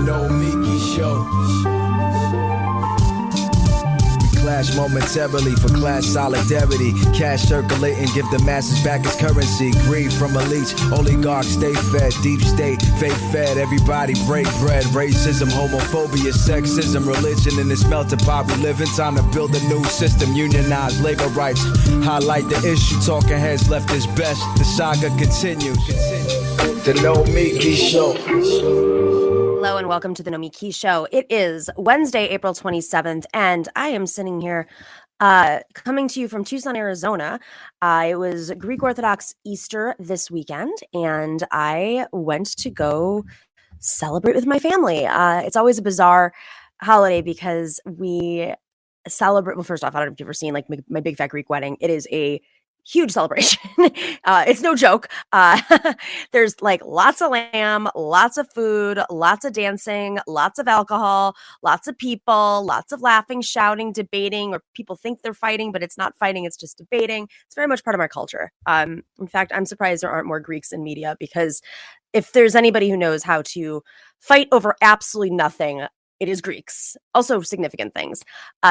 Nomiki Show. We clash momentarily for class solidarity. Cash circulating, give the masses back its currency. Greed from a leech, oligarchs stay fed. Deep state, faith fed, everybody break bread. Racism, homophobia, sexism, religion in this melting pot we live in. Time to build a new system, unionize labor rights. Highlight the issue, talking heads left is best. The saga continues. The Nomiki Show. Hello and welcome to the Nomiki Show. It is Wednesday, April 27th, and I am sitting here coming to you from Tucson, Arizona. It was Greek Orthodox Easter this weekend, and I went to go celebrate with my family. It's always a bizarre holiday because we celebrate, well, first off, I don't know if you've ever seen like my big fat Greek wedding. It is a huge celebration. It's no joke. There's like lots of lamb, lots of food, lots of dancing, lots of alcohol, lots of people, lots of laughing, shouting, debating, or people think they're fighting, but it's not fighting. It's just debating. It's very much part of our culture. In fact, I'm surprised there aren't more Greeks in media, because if there's anybody who knows how to fight over absolutely nothing, it is Greeks. Also significant things.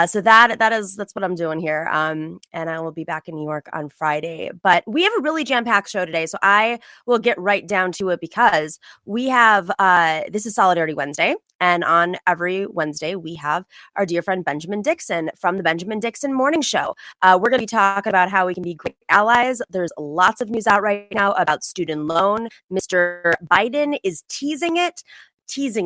So that's what I'm doing here. And I will be back in New York on Friday. But we have a really jam-packed show today, so I will get right down to it, because we have this is Solidarity Wednesday, and on every Wednesday we have our dear friend Benjamin Dixon from the Benjamin Dixon Morning Show. We're going to be talking about how we can be great allies. There's lots of news out right now about student loan. Mr. Biden is teasing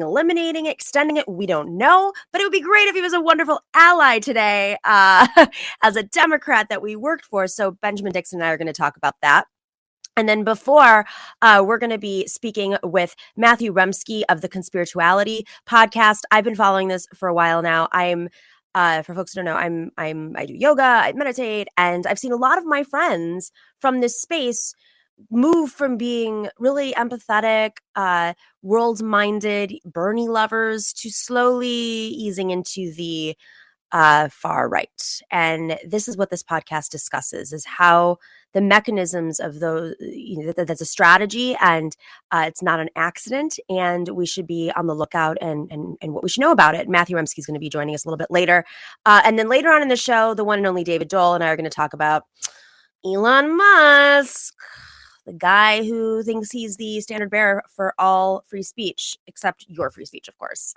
eliminating it, extending it. We don't know, but it would be great if he was a wonderful ally today as a Democrat that we worked for. So Benjamin Dixon and I are going to talk about that. And then before, we're going to be speaking with Matthew Remski of the Conspirituality Podcast. I've been following this for a while now. For folks who don't know, I do yoga, I meditate, and I've seen a lot of my friends from this space move from being really empathetic, world-minded Bernie lovers to slowly easing into the far right. And this is what this podcast discusses, is how the mechanisms of those, that's a strategy, and it's not an accident, and we should be on the lookout and what we should know about it. Matthew Remski is going to be joining us a little bit later. And then later on in the show, the one and only David Doel and I are going to talk about Elon Musk, the guy who thinks he's the standard bearer for all free speech, except your free speech, of course.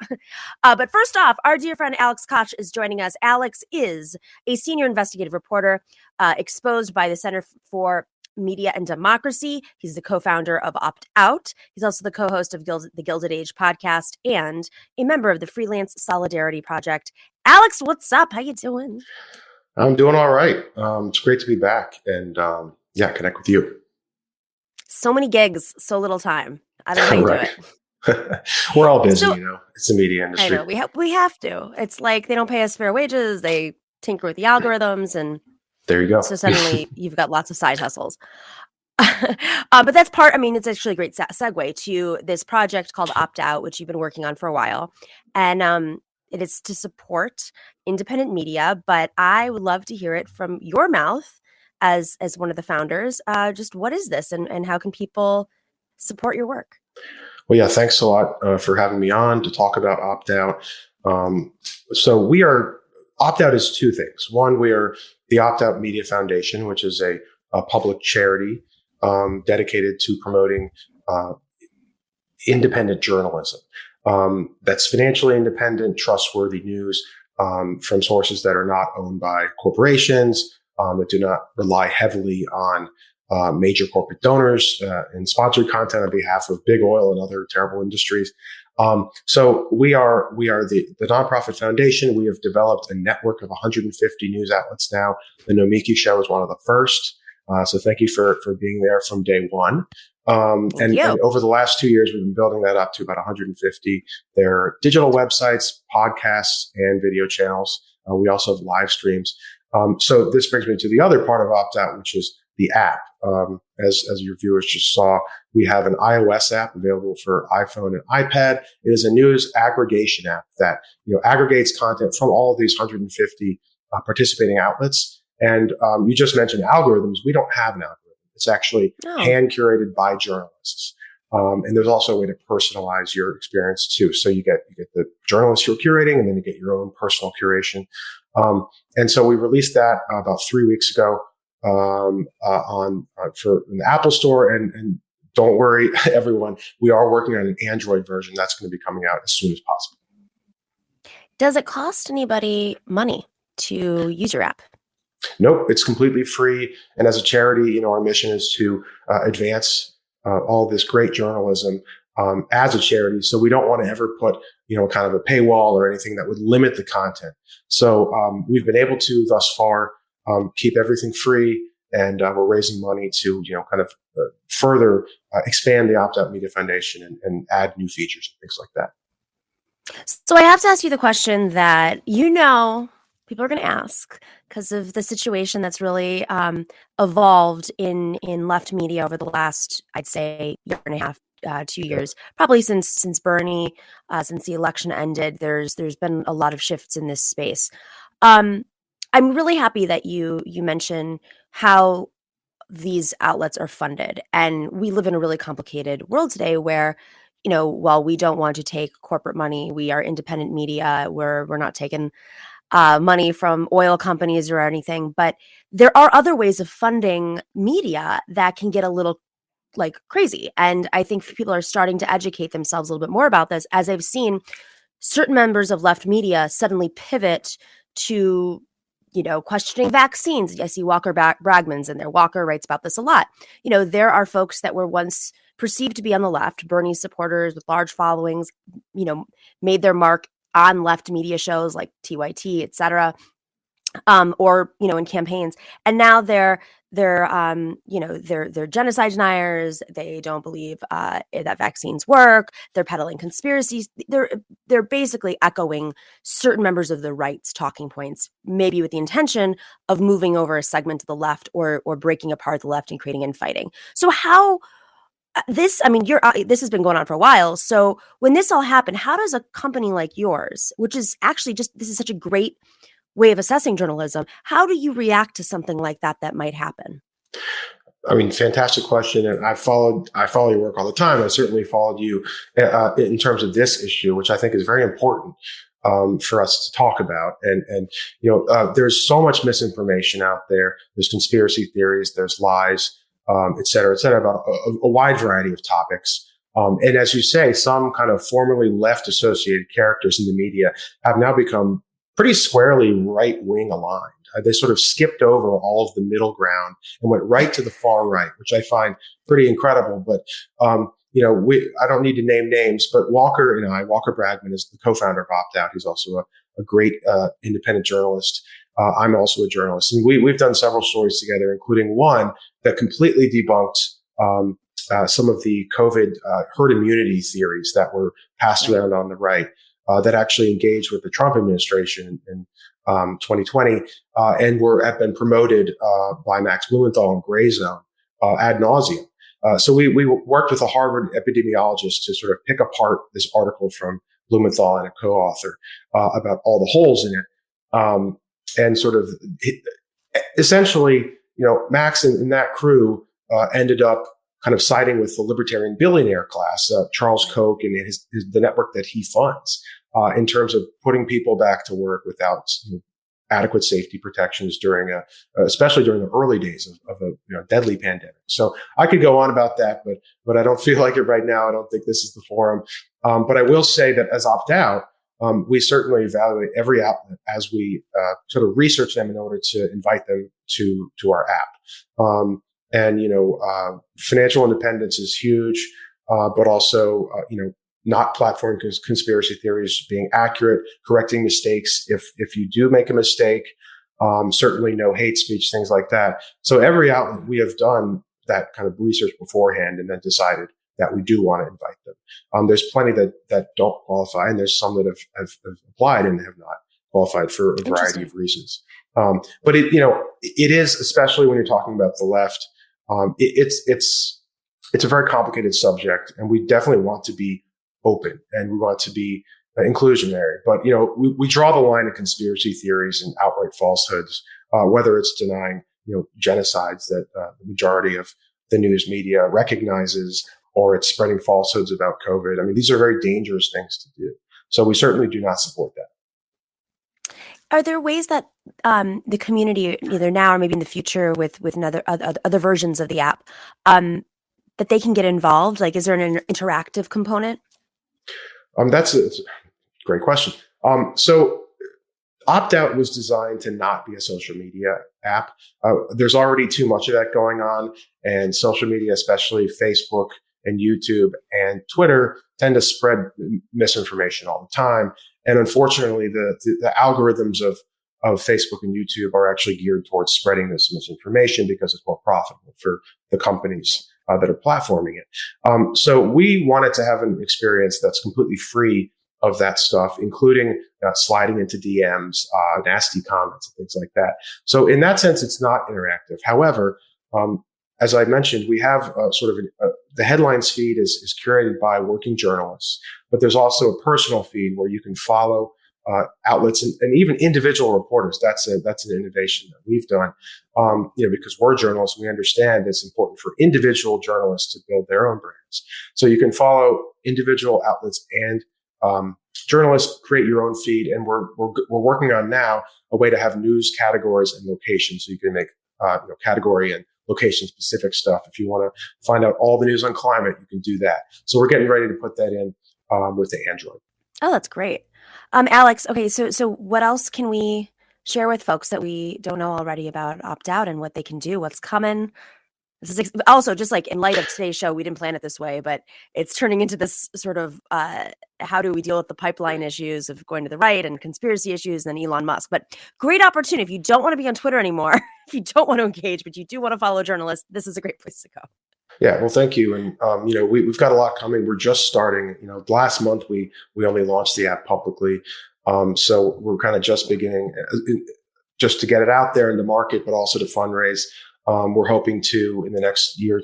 But first off, our dear friend Alex Kotch is joining us. Alex is a senior investigative reporter exposed by the Center for Media and Democracy. He's the co-founder of Opt Out. He's also the co-host of the GildedAge Podcast and a member of the Freelance Solidarity Project. Alex, what's up? How you doing? I'm doing all right. It's great to be back and connect with you. So many gigs, so little time. I don't know how you do it. We're all busy, It's the media industry. I know, we have to. It's like they don't pay us fair wages. They tinker with the algorithms, and there you go. So suddenly you've got lots of side hustles. But that's it's actually a great segue to this project called Opt Out, which you've been working on for a while. And it is to support independent media, but I would love to hear it from your mouth as one of the founders. Just what is this, and how can people support your work? Well, yeah, thanks a lot for having me on to talk about Opt Out. So Opt Out is two things. One, we are the Opt Out Media Foundation, which is a public charity dedicated to promoting independent journalism. That's financially independent, trustworthy news from sources that are not owned by corporations, that do not rely heavily on major corporate donors and sponsored content on behalf of big oil and other terrible industries. So we are the nonprofit foundation. We have developed a network of 150 news outlets now. The Nomiki Show is one of the first. So thank you for being there from day one. And over the last 2 years, we've been building that up to about 150. There are digital websites, podcasts, and video channels. We also have live streams. So this brings me to the other part of Opt Out, which is the app. As your viewers just saw, we have an iOS app available for iPhone and iPad. It is a news aggregation app that aggregates content from all of these 150 participating outlets. And you just mentioned algorithms. We don't have an algorithm. It's actually hand curated by journalists. And there's also a way to personalize your experience too. So you get the journalists you're curating, and then you get your own personal curation. And so we released that about 3 weeks ago for in the Apple Store. And don't worry, everyone, we are working on an Android version that's going to be coming out as soon as possible. Does it cost anybody money to use your app? Nope, it's completely free. And as a charity, our mission is to advance all this great journalism as a charity. So we don't want to ever put, kind of a paywall or anything that would limit the content. So we've been able to thus far keep everything free, and we're raising money to, kind of further expand the Opt Out Media Foundation and add new features and things like that. So I have to ask you the question that people are going to ask because of the situation that's really evolved in left media over the last, I'd say, year and a half, 2 years, probably since Bernie, since the election ended. There's been a lot of shifts in this space. I'm really happy that you mention how these outlets are funded, and we live in a really complicated world today where, while we don't want to take corporate money, we are independent media. We're not taking money from oil companies or anything, but there are other ways of funding media that can get a little crazy. And I think people are starting to educate themselves a little bit more about this, as I've seen certain members of left media suddenly pivot to, questioning vaccines. I see Walker Bragman's in there. Walker writes about this a lot. There are folks that were once perceived to be on the left, Bernie supporters with large followings, made their mark on left media shows like TYT, et cetera, or, in campaigns. And now they're genocide deniers. They don't believe that vaccines work. They're peddling conspiracies. They're basically echoing certain members of the right's talking points, maybe with the intention of moving over a segment to the left or breaking apart the left and creating infighting. So how this has been going on for a while. So when this all happened, how does a company like yours, which is actually this is such a great way of assessing journalism, how do you react to something like that might happen? Fantastic question. And I follow your work all the time. I certainly followed you in terms of this issue, which I think is very important for us to talk about. And there's so much misinformation out there. There's conspiracy theories, there's lies, et cetera, about a wide variety of topics. And as you say, some kind of formerly left associated characters in the media have now become pretty squarely right-wing aligned. They sort of skipped over all of the middle ground and went right to the far right, which I find pretty incredible. But, I don't need to name names, but Walker Bragman is the co-founder of Opt Out. He's also a great independent journalist. I'm also a journalist. And we've done several stories together, including one that completely debunked some of the COVID herd immunity theories that were passed around on the right. That actually engaged with the Trump administration in 2020 and have been promoted by Max Blumenthal in Gray Zone ad nauseum. So we worked with a Harvard epidemiologist to sort of pick apart this article from Blumenthal and a co-author about all the holes in it, and sort of essentially, Max and that crew ended up kind of siding with the libertarian billionaire class, Charles Koch and the network that he funds, in terms of putting people back to work without adequate safety protections especially during the early days of a deadly pandemic. So I could go on about that, but I don't feel like it right now. I don't think this is the forum. But I will say that as Opt Out, we certainly evaluate every outlet as we sort of research them in order to invite them to our app. Financial independence is huge, but also, not platform conspiracy theories, being accurate, correcting mistakes if you do make a mistake, certainly no hate speech, things like that. So every outlet, we have done that kind of research beforehand and then decided that we do want to invite them. There's plenty that don't qualify, and there's some that have applied and have not qualified for a variety of reasons. But it is, especially when you're talking about the left, it's a very complicated subject, and we definitely want to be open and we want to be inclusionary. But, we draw the line at conspiracy theories and outright falsehoods, whether it's denying, genocides that the majority of the news media recognizes, or it's spreading falsehoods about COVID. I mean, these are very dangerous things to do. So we certainly do not support that. Are there ways that the community, either now or maybe in the future with other versions of the app, that they can get involved? Like, is there an interactive component? That's a great question. So Opt-out was designed to not be a social media app. There's already too much of that going on, and social media, especially Facebook and YouTube and Twitter, tend to spread misinformation all the time. And unfortunately, the algorithms of Facebook and YouTube are actually geared towards spreading this misinformation because it's more profitable for the companies that are platforming it. So we wanted to have an experience that's completely free of that stuff, including sliding into DMs, nasty comments, and things like that. So in that sense, it's not interactive. However, as I mentioned, we have the headlines feed is curated by working journalists, but there's also a personal feed where you can follow outlets and even individual reporters. That's an innovation that we've done, because we're journalists, we understand it's important for individual journalists to build their own brands. So you can follow individual outlets and journalists, create your own feed, and we're working on now a way to have news categories and locations, so you can make category and location specific stuff. If you want to find out all the news on climate, you can do that. So we're getting ready to put that in with the Android. Oh, that's great. Alex, okay, so what else can we share with folks that we don't know already about opt-out and what they can do, what's coming? This is also just like in light of today's show, we didn't plan it this way, but it's turning into this sort of how do we deal with the pipeline issues of going to the right and conspiracy issues and then Elon Musk. But great opportunity. If you don't want to be on Twitter anymore, if you don't want to engage, but you do want to follow journalists, this is a great place to go. Yeah, well, thank you. And, we've got a lot coming. We're just starting. Last month, we only launched the app publicly. So we're kind of just beginning just to get it out there in the market, but also to fundraise. We're hoping to, in the next 1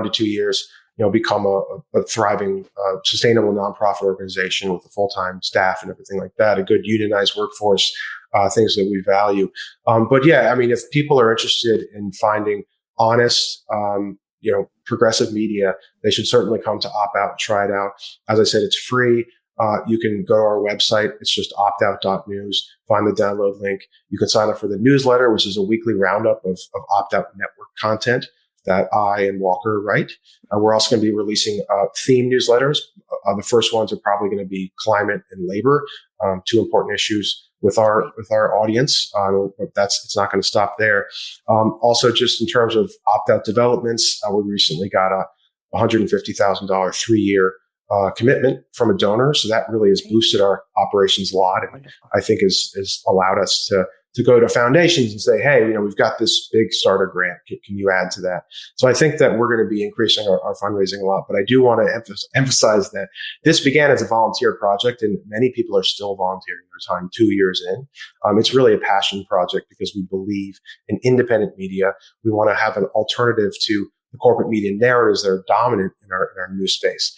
to 2 years, become a thriving, sustainable nonprofit organization with a full-time staff and everything like that, a good unionized workforce, things that we value. But yeah, I mean, if people are interested in finding honest, progressive media, they should certainly come to Opt-out and try it out. As I said, it's free. You can go to our website. It's just optout.news. Find the download link. You can sign up for the newsletter, which is a weekly roundup of Opt-out network content that I and Walker write. We're also going to be releasing theme newsletters. The first ones are probably going to be climate and labor, two important issues with our audience. It's not going to stop there. Also, just in terms of Opt-out developments, we recently got a $150,000 3-year commitment from a donor. So that really has boosted our operations a lot. And I think has allowed us to go to foundations and say, hey, we've got this big starter grant. Can you add to that? So I think that we're going to be increasing our fundraising a lot. But I do want to emphasize that this began as a volunteer project, and many people are still volunteering their time 2 years in. It's really a passion project because we believe in independent media. We want to have an alternative to the corporate media narratives that are dominant in our news space.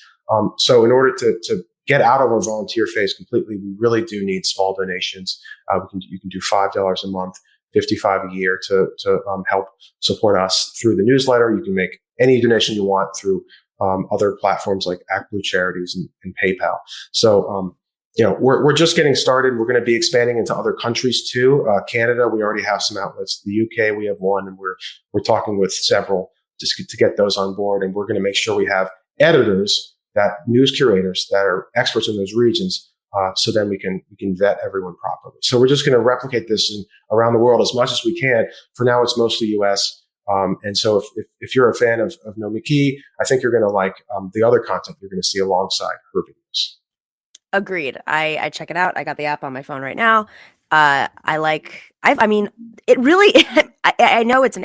So in order to get out of our volunteer phase completely, we really do need small donations. You can do $5 a month, $55 a year to help support us through the newsletter. You can make any donation you want through other platforms like ActBlue Charities and PayPal. So we're just getting started. We're going to be expanding into other countries too. Canada, we already have some outlets. The UK, we have one, and we're talking with several just to get those on board. And we're going to make sure we have editors, that news curators that are experts in those regions, so then we can vet everyone properly. So we're just going to replicate this around the world as much as we can. For now, it's mostly US. And so if you're a fan of Nomiki, I think you're going to like the other content you're going to see alongside her videos. Agreed. I check it out. I got the app on my phone right now. It really, I know it's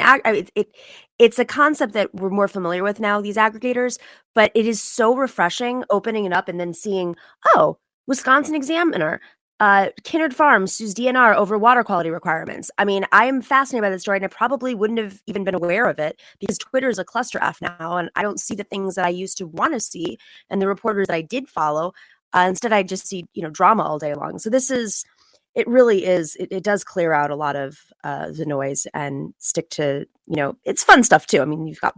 it's a concept that we're more familiar with now, these aggregators, but it is so refreshing opening it up and then seeing, Wisconsin Examiner, Kinnard Farms sues DNR over water quality requirements. I mean, I am fascinated by this story, and I probably wouldn't have even been aware of it because Twitter is a cluster F now, and I don't see the things that I used to want to see and the reporters that I did follow. Instead, I just see, drama all day long. So this is it really is. It does clear out a lot of the noise and stick to, it's fun stuff too. I mean, you've got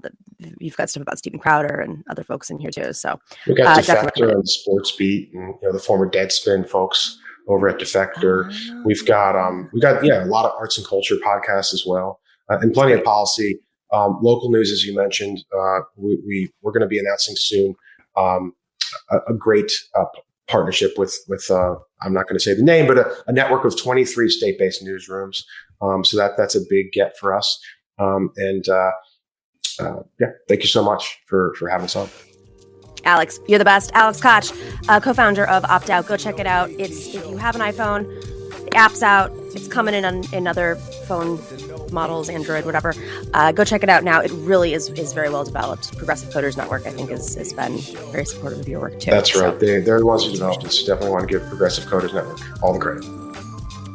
stuff about Steven Crowder and other folks in here too. So we got definitely. Defector on the Sports Beat, and the former Deadspin folks over at Defector. We've got a lot of arts and culture podcasts as well, and plenty of policy. Local news, as you mentioned, we're going to be announcing soon a great partnership with I'm not going to say the name, but a network of 23 state-based newsrooms. So that's a big get for us. Thank you so much for having us on. Alex, you're the best. Alex Kotch, co-founder of Opt Out. Go check it out. If you have an iPhone, the app's out. It's coming in other phone models, Android, whatever. Go check it out now. It really is very well developed. Progressive Coders Network, I think, has been very supportive of your work too. That's right. They're the ones who developed it. So definitely want to give Progressive Coders Network all the credit.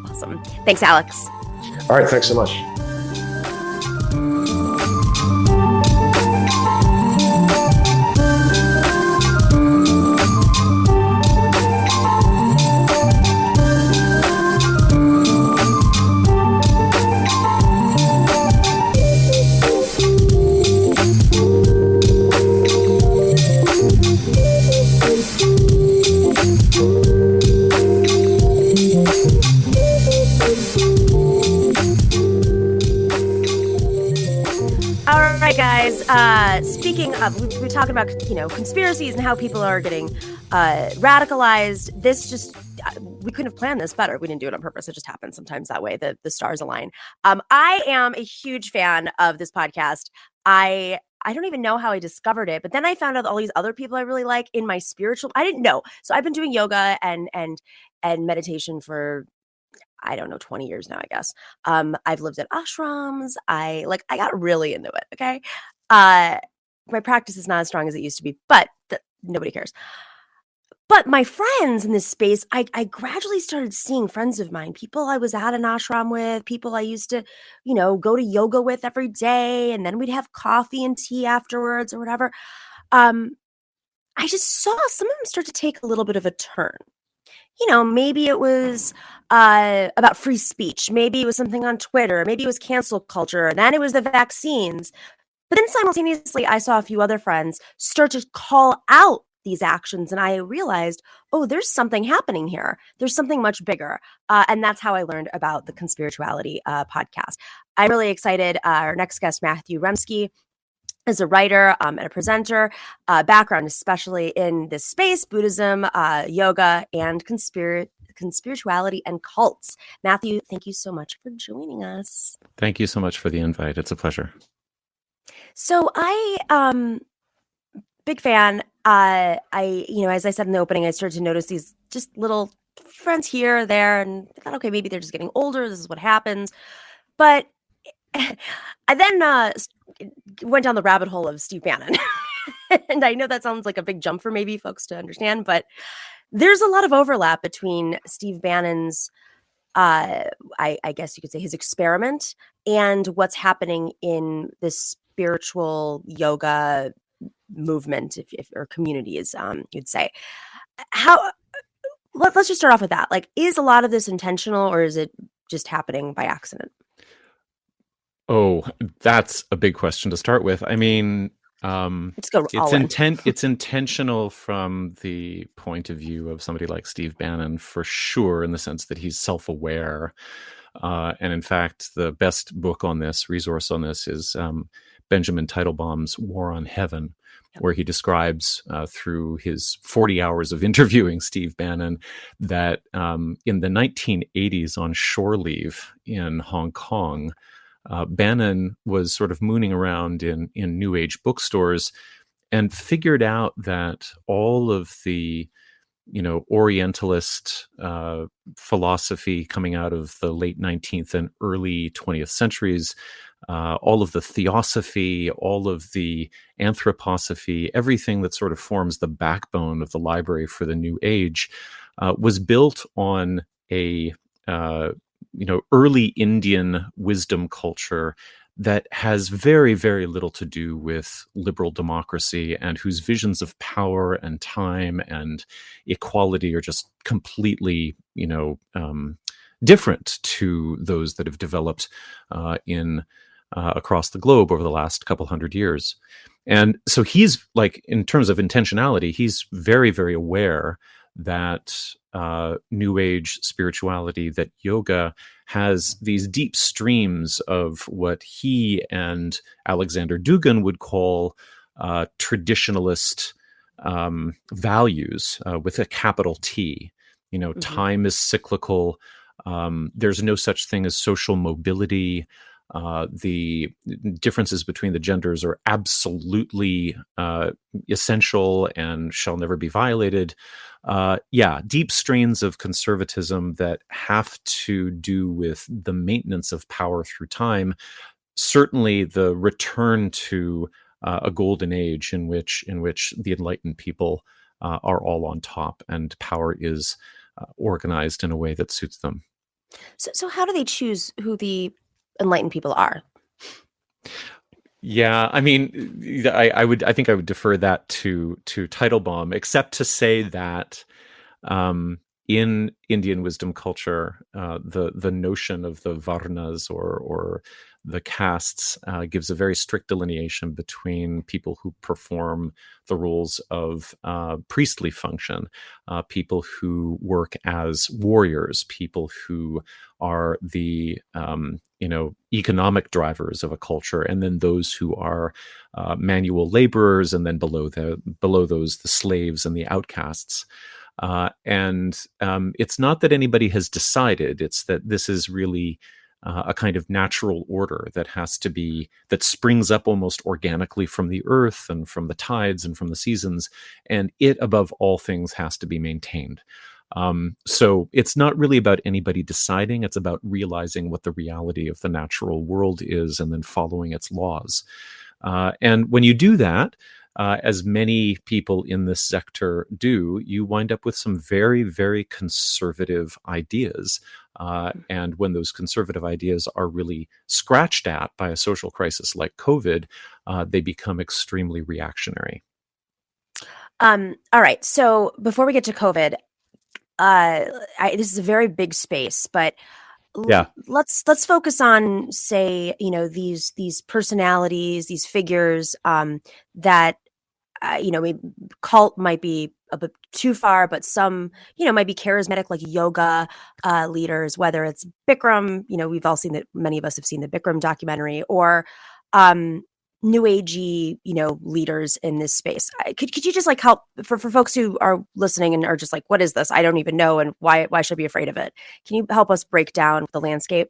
Awesome. Thanks, Alex. All right. Thanks so much. Guys, speaking of, we're talking about, conspiracies and how people are getting radicalized. We couldn't have planned this better. We didn't do it on purpose. It just happens sometimes that way. The stars align. I am a huge fan of this podcast. I don't even know how I discovered it, but then I found out all these other people I really like in my spiritual. I didn't know. So I've been doing yoga and meditation for, I don't know, 20 years now, I guess. I've lived at ashrams. I got really into it. Okay. My practice is not as strong as it used to be, but nobody cares. But my friends in this space, I gradually started seeing friends of mine, people I was at an ashram with, people I used to, go to yoga with every day. And then we'd have coffee and tea afterwards or whatever. I just saw some of them start to take a little bit of a turn. Maybe it was about free speech. Maybe it was something on Twitter. Maybe it was cancel culture. And then it was the vaccines. But then simultaneously, I saw a few other friends start to call out these actions. And I realized, there's something happening here. There's something much bigger. And that's how I learned about the Conspirituality podcast. I'm really excited. Our next guest, Matthew Remski, is a writer and a presenter, background especially in this space, Buddhism, yoga, and conspirituality and cults. Matthew, thank you so much for joining us. Thank you so much for the invite. It's a pleasure. So I, big fan. As I said in the opening, I started to notice these just little friends here or there, and I thought, okay, maybe they're just getting older. This is what happens. But I then went down the rabbit hole of Steve Bannon. And I know that sounds like a big jump for maybe folks to understand, but there's a lot of overlap between Steve Bannon's, I guess you could say, his experiment and what's happening in this spiritual yoga movement, or communities, you'd say. Let's just start off with that. Is a lot of this intentional, or is it just happening by accident? Oh, that's a big question to start with. I mean, let's go. It's intentional from the point of view of somebody like Steve Bannon, for sure, in the sense that he's self-aware. And in fact, the best book on this, resource on this, is Benjamin Teitelbaum's War on Heaven, where he describes through his 40 hours of interviewing Steve Bannon that in the 1980s on shore leave in Hong Kong, Bannon was sort of mooning around in New Age bookstores and figured out that all of the, Orientalist philosophy coming out of the late 19th and early 20th centuries, all of the theosophy, all of the anthroposophy, everything that sort of forms the backbone of the library for the New Age, was built on a early Indian wisdom culture that has very, very little to do with liberal democracy, and whose visions of power and time and equality are just completely, different to those that have developed in across the globe over the last couple hundred years. And so he's like, in terms of intentionality, he's very, very aware that New Age spirituality, that yoga has these deep streams of what he and Alexander Dugin would call traditionalist values with a capital T. You know, time is cyclical. There's no such thing as social mobility. The differences between the genders are absolutely essential and shall never be violated. Deep strains of conservatism that have to do with the maintenance of power through time. Certainly the return to a golden age in which the enlightened people are all on top and power is organized in a way that suits them. So how do they choose who the enlightened people are? Yeah, I mean, I think I would defer that to Teitelbaum, except to say that in Indian wisdom culture, the notion of the varnas or the castes gives a very strict delineation between people who perform the roles of priestly function, people who work as warriors, people who are the economic drivers of a culture, and then those who are manual laborers, and then below those the slaves and the outcasts. And it's not that anybody has decided; it's that this is really a kind of natural order that springs up almost organically from the earth and from the tides and from the seasons, and it above all things has to be maintained. So it's not really about anybody deciding, it's about realizing what the reality of the natural world is and then following its laws. And when you do that, as many people in this sector do, you wind up with some very, very conservative ideas. And when those conservative ideas are really scratched at by a social crisis like COVID, they become extremely reactionary. All right. So before we get to COVID, this is a very big space, but let's focus on, say, these personalities, these figures that maybe cult might be a bit too far, but some might be charismatic, like yoga leaders, whether it's Bikram, we've all seen that, many of us have seen the Bikram documentary, or new agey leaders in this space. Could you just like help for folks who are listening and are just like, what is this? I don't even know, and why should I be afraid of it? Can you help us break down the landscape?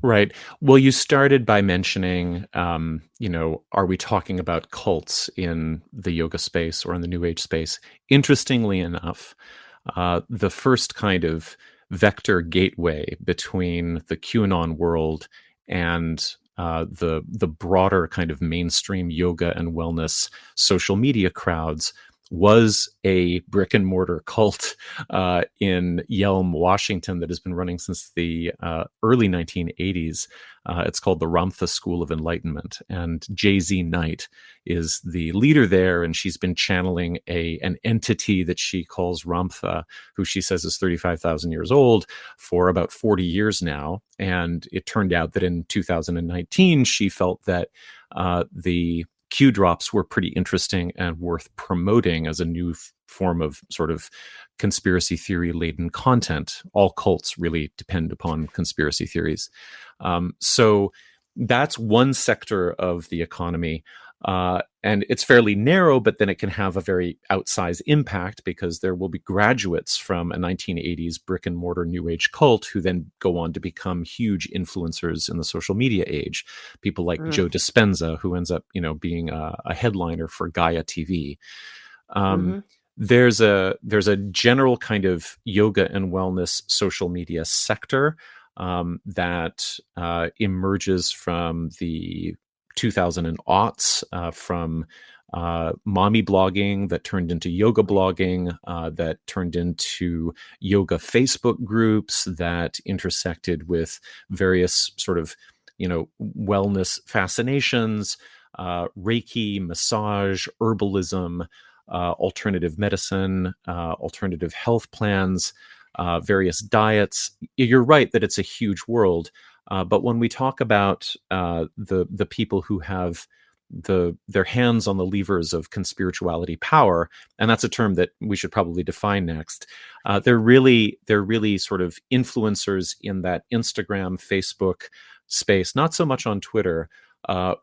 Right. Well, you started by mentioning, are we talking about cults in the yoga space or in the New Age space? Interestingly enough, the first kind of vector gateway between the QAnon world and the broader kind of mainstream yoga and wellness social media crowds was a brick and mortar cult in Yelm, Washington, that has been running since the early 1980s. It's called the Ramtha School of Enlightenment, and Jay-Z Knight is the leader there, and she's been channeling an entity that she calls Ramtha, who she says is 35,000 years old, for about 40 years now. And it turned out that in 2019, she felt that the Q drops were pretty interesting and worth promoting as a new form of sort of conspiracy theory laden content. All cults really depend upon conspiracy theories. So that's one sector of the economy. And it's fairly narrow, but then it can have a very outsized impact because there will be graduates from a 1980s brick and mortar New Age cult who then go on to become huge influencers in the social media age. People like Joe Dispenza, who ends up, being a headliner for Gaia TV. There's a general kind of yoga and wellness social media sector that emerges from the 2000s, from mommy blogging that turned into yoga blogging, that turned into yoga Facebook groups that intersected with various sort of, wellness fascinations, Reiki, massage, herbalism, alternative medicine, alternative health plans. various diets. You're right that it's a huge world, but when we talk about the people who have their hands on the levers of conspirituality power, and that's a term that we should probably define next. They're really sort of influencers in that Instagram, Facebook space, not so much on Twitter,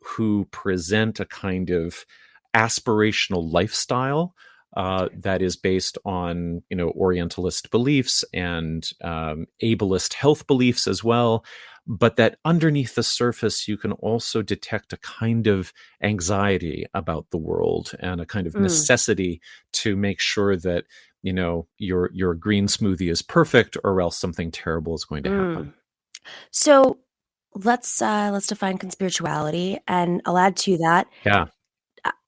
who present a kind of aspirational lifestyle that is based on, Orientalist beliefs and ableist health beliefs as well. But that underneath the surface, you can also detect a kind of anxiety about the world and a kind of necessity to make sure that, your green smoothie is perfect, or else something terrible is going to happen. So let's define conspirituality, and I'll add to that. Yeah.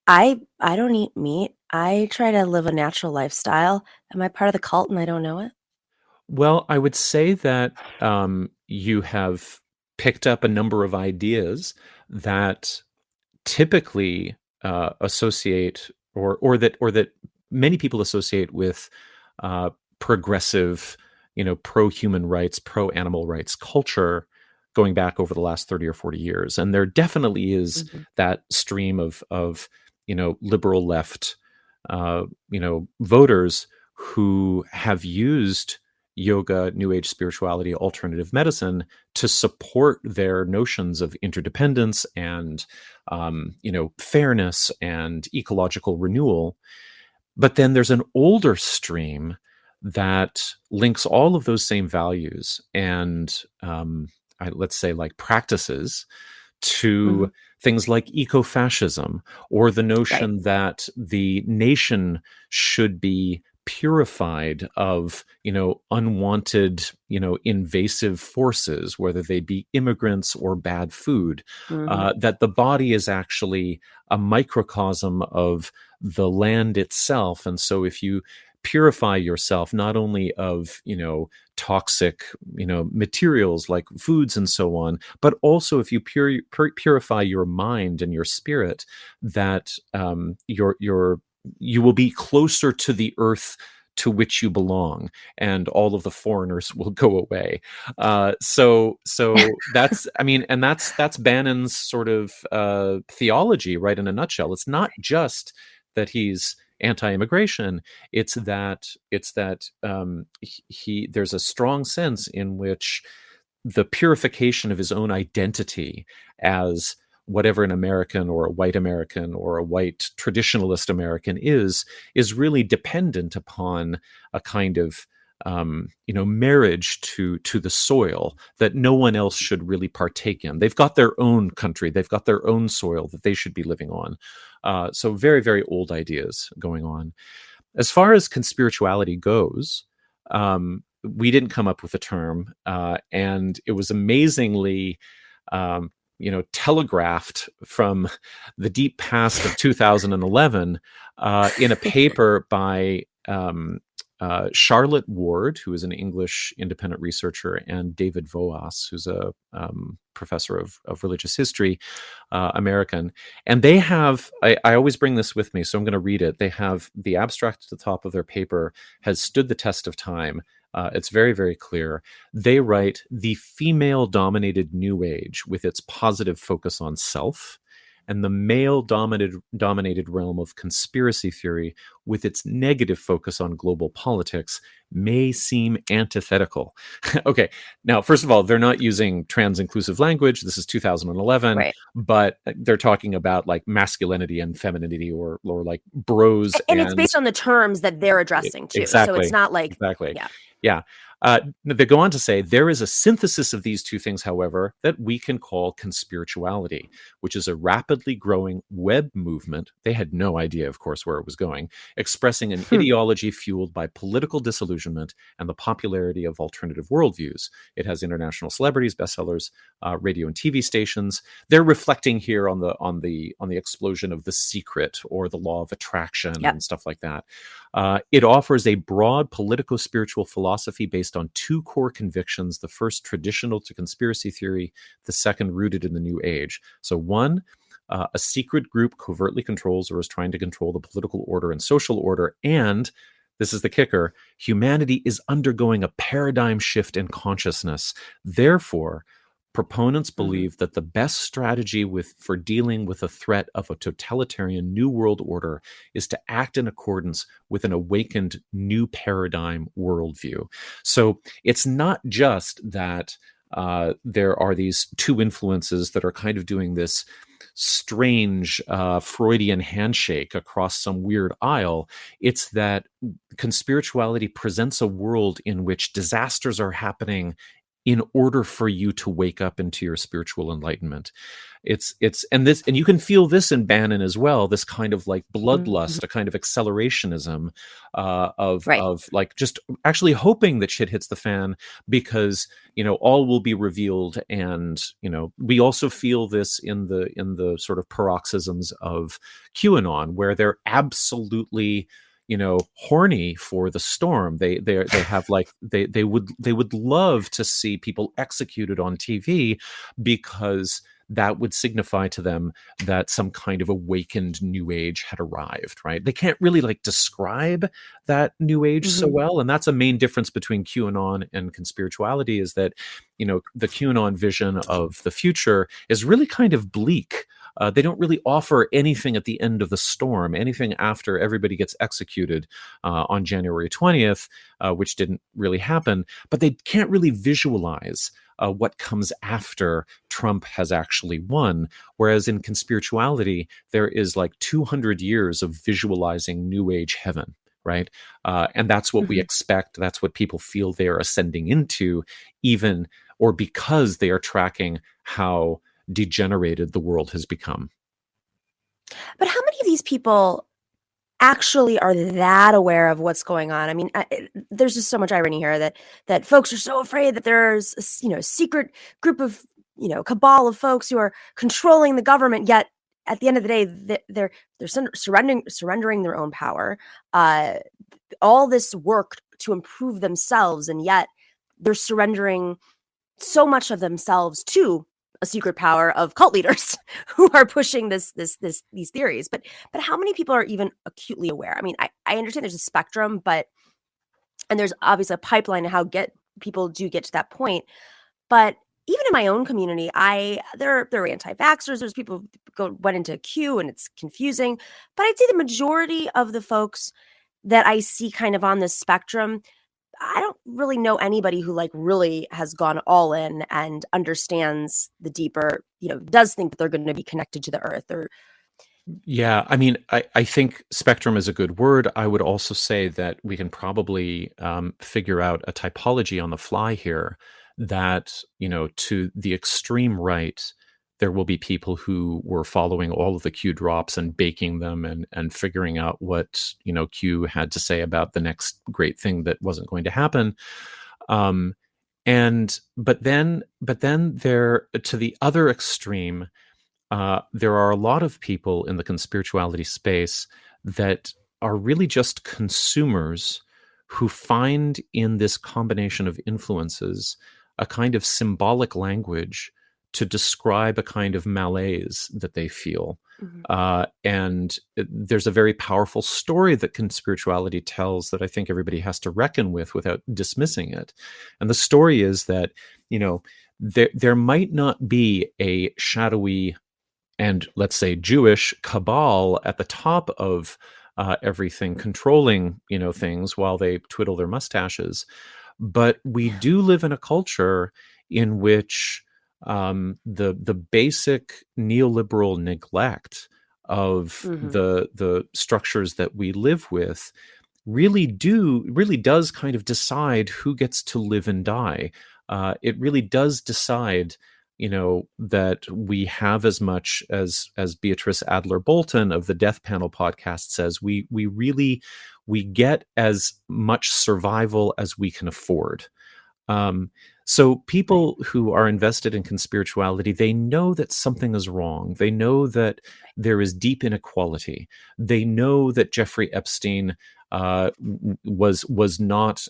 I don't eat meat. I try to live a natural lifestyle. Am I part of the cult and I don't know it? Well, I would say that you have picked up a number of ideas that typically associate, or that many people associate with progressive, pro-human rights, pro-animal rights culture, going back over the last 30 or 40 years. And there definitely is that stream of liberal left, voters who have used yoga, New Age spirituality, alternative medicine to support their notions of interdependence and, fairness and ecological renewal. But then there's an older stream that links all of those same values and, let's say, like practices to things like ecofascism, or the notion that the nation should be purified of, unwanted, invasive forces, whether they be immigrants or bad food, that the body is actually a microcosm of the land itself. And so if you purify yourself not only of, toxic, materials like foods and so on, but also if you purify your mind and your spirit, that you will be closer to the earth to which you belong, and all of the foreigners will go away. So that's, that's Bannon's sort of theology, right? In a nutshell, it's not just that he's anti-immigration. It's that there's a strong sense in which the purification of his own identity as whatever an American or a white American or a white traditionalist American is really dependent upon a kind of marriage to the soil that no one else should really partake in. They've got their own country, they've got their own soil that they should be living on. So very, very old ideas going on. As far as conspirituality goes, we didn't come up with a term, and it was amazingly telegraphed from the deep past of 2011 in a paper by Charlotte Ward, who is an English independent researcher, and David Voas, who's a professor of religious history, American. And they have, I always bring this with me, so I'm going to read it. They have the abstract at the top of their paper has stood the test of time. It's very, very clear. They write, the female-dominated New Age, with its positive focus on self, and the male-dominated realm of conspiracy theory, with its negative focus on global politics, may seem antithetical. Okay, now, first of all, they're not using trans-inclusive language. This is 2011, but they're talking about like masculinity and femininity, or like bros. And it's based on the terms that they're addressing too. Exactly. So it's not like... Exactly. Yeah. They go on to say, there is a synthesis of these two things, however, that we can call conspirituality, which is a rapidly growing web movement. They had no idea, of course, where it was going, expressing an ideology fueled by political disillusionment and the popularity of alternative worldviews. It has international celebrities, bestsellers, radio and TV stations. They're reflecting here on the explosion of The Secret or the law of attraction and stuff like that. It offers a broad politico-spiritual philosophy based on two core convictions: the first traditional to conspiracy theory, the second rooted in the New Age. So one, a secret group covertly controls or is trying to control the political order and social order, and this is the kicker, humanity is undergoing a paradigm shift in consciousness. Therefore, proponents believe that the best strategy for dealing with the threat of a totalitarian new world order is to act in accordance with an awakened new paradigm worldview. So it's not just that there are these two influences that are kind of doing this strange Freudian handshake across some weird aisle. It's that conspirituality presents a world in which disasters are happening in order for you to wake up into your spiritual enlightenment. And you can feel this in Bannon as well, this kind of like bloodlust, a kind of accelerationism of like just actually hoping that shit hits the fan because, all will be revealed. And, we also feel this in the sort of paroxysms of QAnon, where they're absolutely horny for the storm. They have like they would love to see people executed on TV because that would signify to them that some kind of awakened new age had arrived, right? They can't really like describe that new age so well. And that's a main difference between QAnon and conspirituality, is that, the QAnon vision of the future is really kind of bleak. They don't really offer anything at the end of the storm, anything after everybody gets executed on January 20th, which didn't really happen, but they can't really visualize what comes after Trump has actually won. Whereas in conspirituality, there is like 200 years of visualizing New Age heaven, right? And that's what we expect. That's what people feel they're ascending into, even or because they are tracking how degenerated the world has become. But how many of these people actually are that aware of what's going on? I mean, there's just so much irony here that folks are so afraid that there's a secret group of cabal of folks who are controlling the government, yet at the end of the day they're surrendering their own power, all this work to improve themselves, and yet they're surrendering so much of themselves to a secret power of cult leaders who are pushing these theories. But how many people are even acutely aware? I mean, I understand there's a spectrum, and there's obviously a pipeline to how people do get to that point. But even in my own community, there are anti-vaxxers. There's people who went into Q, and it's confusing. But I'd say the majority of the folks that I see kind of on this spectrum, I don't really know anybody who like really has gone all in and understands the deeper, does think that they're going to be connected to the earth. Or yeah, I mean, I think spectrum is a good word. I would also say that we can probably figure out a typology on the fly here that, to the extreme right, there will be people who were following all of the Q drops and baking them and figuring out what, Q had to say about the next great thing that wasn't going to happen. But then there, to the other extreme, there are a lot of people in the conspirituality space that are really just consumers who find in this combination of influences a kind of symbolic language to describe a kind of malaise that they feel. And there's a very powerful story that conspirituality tells that I think everybody has to reckon with without dismissing it. And the story is that, there might not be a shadowy and, let's say, Jewish cabal at the top of everything, controlling, things while they twiddle their mustaches. But we do live in a culture in which the basic neoliberal neglect of the structures that we live with really does kind of decide who gets to live and die. It really does decide, that we have as much as Beatrice Adler Bolton of the Death Panel podcast says, we get as much survival as we can afford. So people who are invested in conspirituality, they know that something is wrong. They know that there is deep inequality. They know that Jeffrey Epstein was not,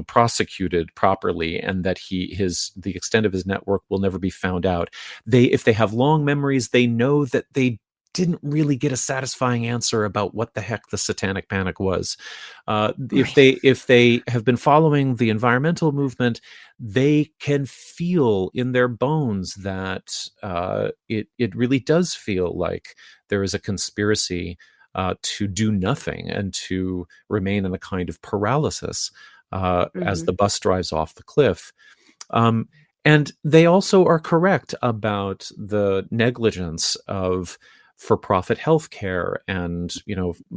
prosecuted properly, and that the extent of his network will never be found out. If they have long memories, they know that they didn't really get a satisfying answer about what the heck the satanic panic was. If they have been following the environmental movement, they can feel in their bones that it really does feel like there is a conspiracy to do nothing and to remain in a kind of paralysis as the bus drives off the cliff. And they also are correct about the negligence of for-profit healthcare and,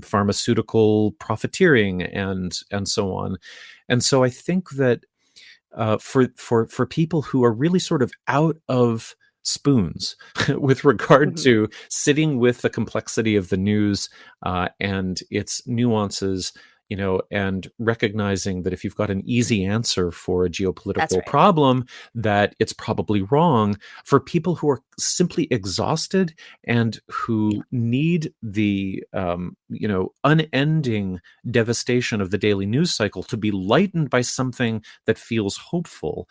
pharmaceutical profiteering and so on. And so I think that for people who are really sort of out of spoons with regard to sitting with the complexity of the news and its nuances, and recognizing that if you've got an easy answer for a geopolitical problem, that it's probably wrong. For people who are simply exhausted and who need the, unending devastation of the daily news cycle to be lightened by something that feels hopeful,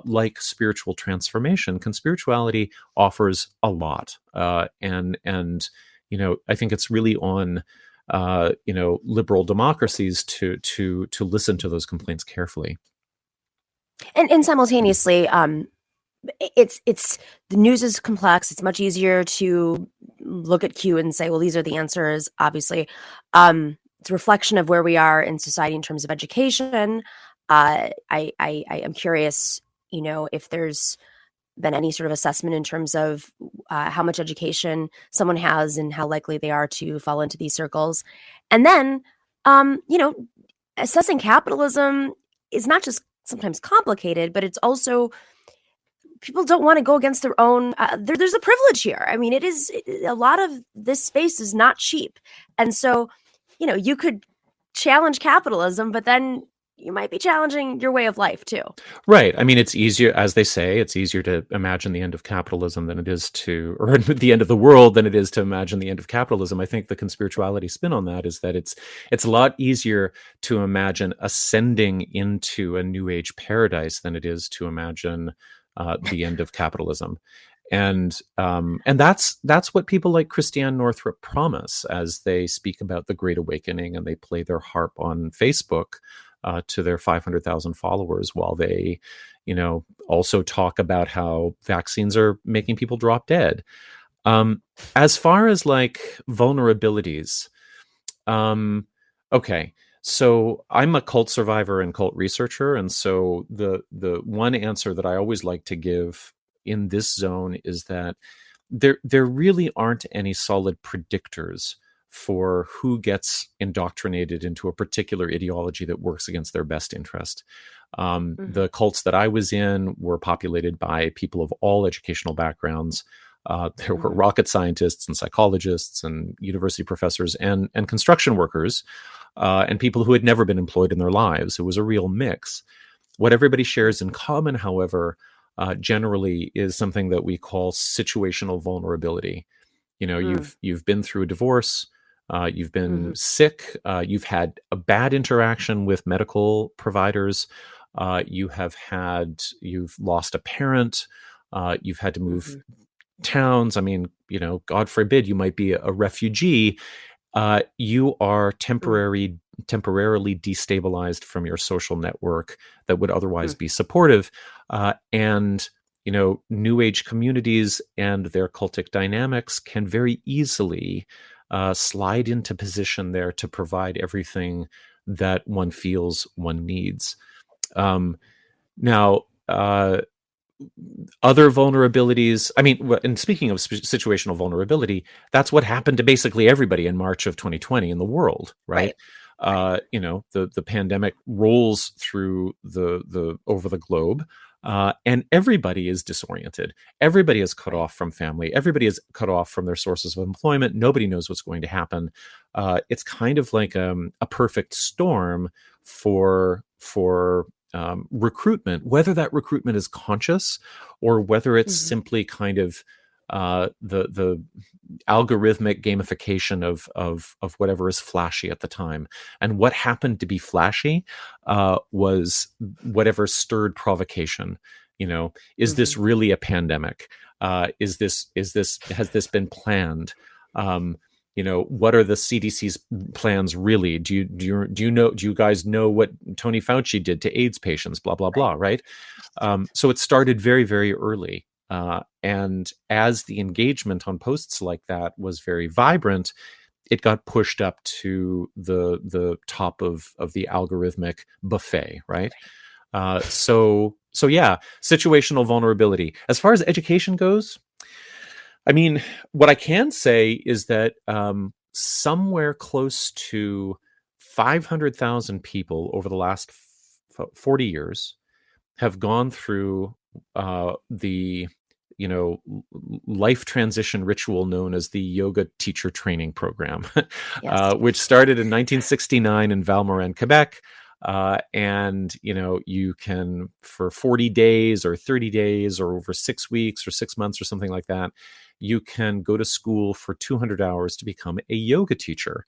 like spiritual transformation, Conspirituality offers a lot. And I think it's really on liberal democracies to listen to those complaints carefully. And simultaneously, it's the news is complex. It's much easier to look at Q and say, well, these are the answers. Obviously, it's a reflection of where we are in society in terms of education. I am curious, if there's been any sort of assessment in terms of how much education someone has and how likely they are to fall into these circles. And then, assessing capitalism is not just sometimes complicated, but it's also, people don't want to go against their own, there's a privilege here. I mean, a lot of this space is not cheap. And so, you could challenge capitalism, but then you might be challenging your way of life too. Right. I mean, it's easier, as they say, it's easier to imagine the end of capitalism than it is or the end of the world than it is to imagine the end of capitalism. I think the conspirituality spin on that is that it's a lot easier to imagine ascending into a new age paradise than it is to imagine the end of capitalism. And that's what people like Christiane Northrup promise as they speak about the Great Awakening and they play their harp on Facebook to their 500,000 followers, while they, also talk about how vaccines are making people drop dead. As far as like vulnerabilities, okay. So I'm a cult survivor and cult researcher, and so the one answer that I always like to give in this zone is that there really aren't any solid predictors for who gets indoctrinated into a particular ideology that works against their best interest. The cults that I was in were populated by people of all educational backgrounds. There were rocket scientists and psychologists and university professors and construction workers and people who had never been employed in their lives. It was a real mix. What everybody shares in common, however, generally is something that we call situational vulnerability. You've been through a divorce. You've been sick. You've had a bad interaction with medical providers. You've lost a parent. You've had to move towns. I mean, God forbid, you might be a refugee. You are temporarily destabilized from your social network that would otherwise be supportive. And New Age communities and their cultic dynamics can very easily slide into position there to provide everything that one feels one needs. Now, other vulnerabilities, I mean, and speaking of situational vulnerability, that's what happened to basically everybody in March of 2020 in the world, right? The pandemic rolls through the over the globe. And everybody is disoriented. Everybody is cut off from family. Everybody is cut off from their sources of employment. Nobody knows what's going to happen. It's kind of like a perfect storm for recruitment, whether that recruitment is conscious or whether it's simply kind of the algorithmic gamification of whatever is flashy at the time. And what happened to be flashy was whatever stirred provocation. Is this really a pandemic? Has this been planned? What are the CDC's plans really? Do you guys know what Tony Fauci did to AIDS patients? Blah, blah, blah, right? So it started very, very early. And as the engagement on posts like that was very vibrant, it got pushed up to the top of the algorithmic buffet, right? So yeah, situational vulnerability. As far as education goes, I mean, what I can say is that somewhere close to 500,000 people over the last 40 years have gone through the life transition ritual known as the Yoga Teacher Training Program, Yes. which started in 1969 in Valmorin, Quebec. And you can, for 40 days or 30 days or over 6 weeks or 6 months or something like that, you can go to school for 200 hours to become a yoga teacher.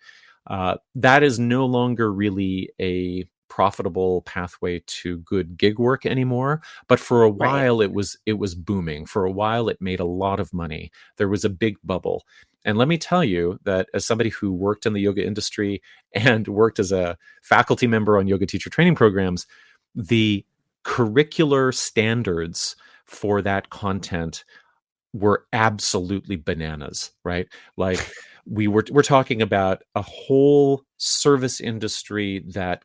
That is no longer really a profitable pathway to good gig work anymore, but for a while it was booming. For a while it made a lot of money. There was a big bubble. And let me tell you that as somebody who worked in the yoga industry and worked as a faculty member on yoga teacher training programs, the curricular standards for that content were absolutely bananas, right? Like we're talking about a whole service industry that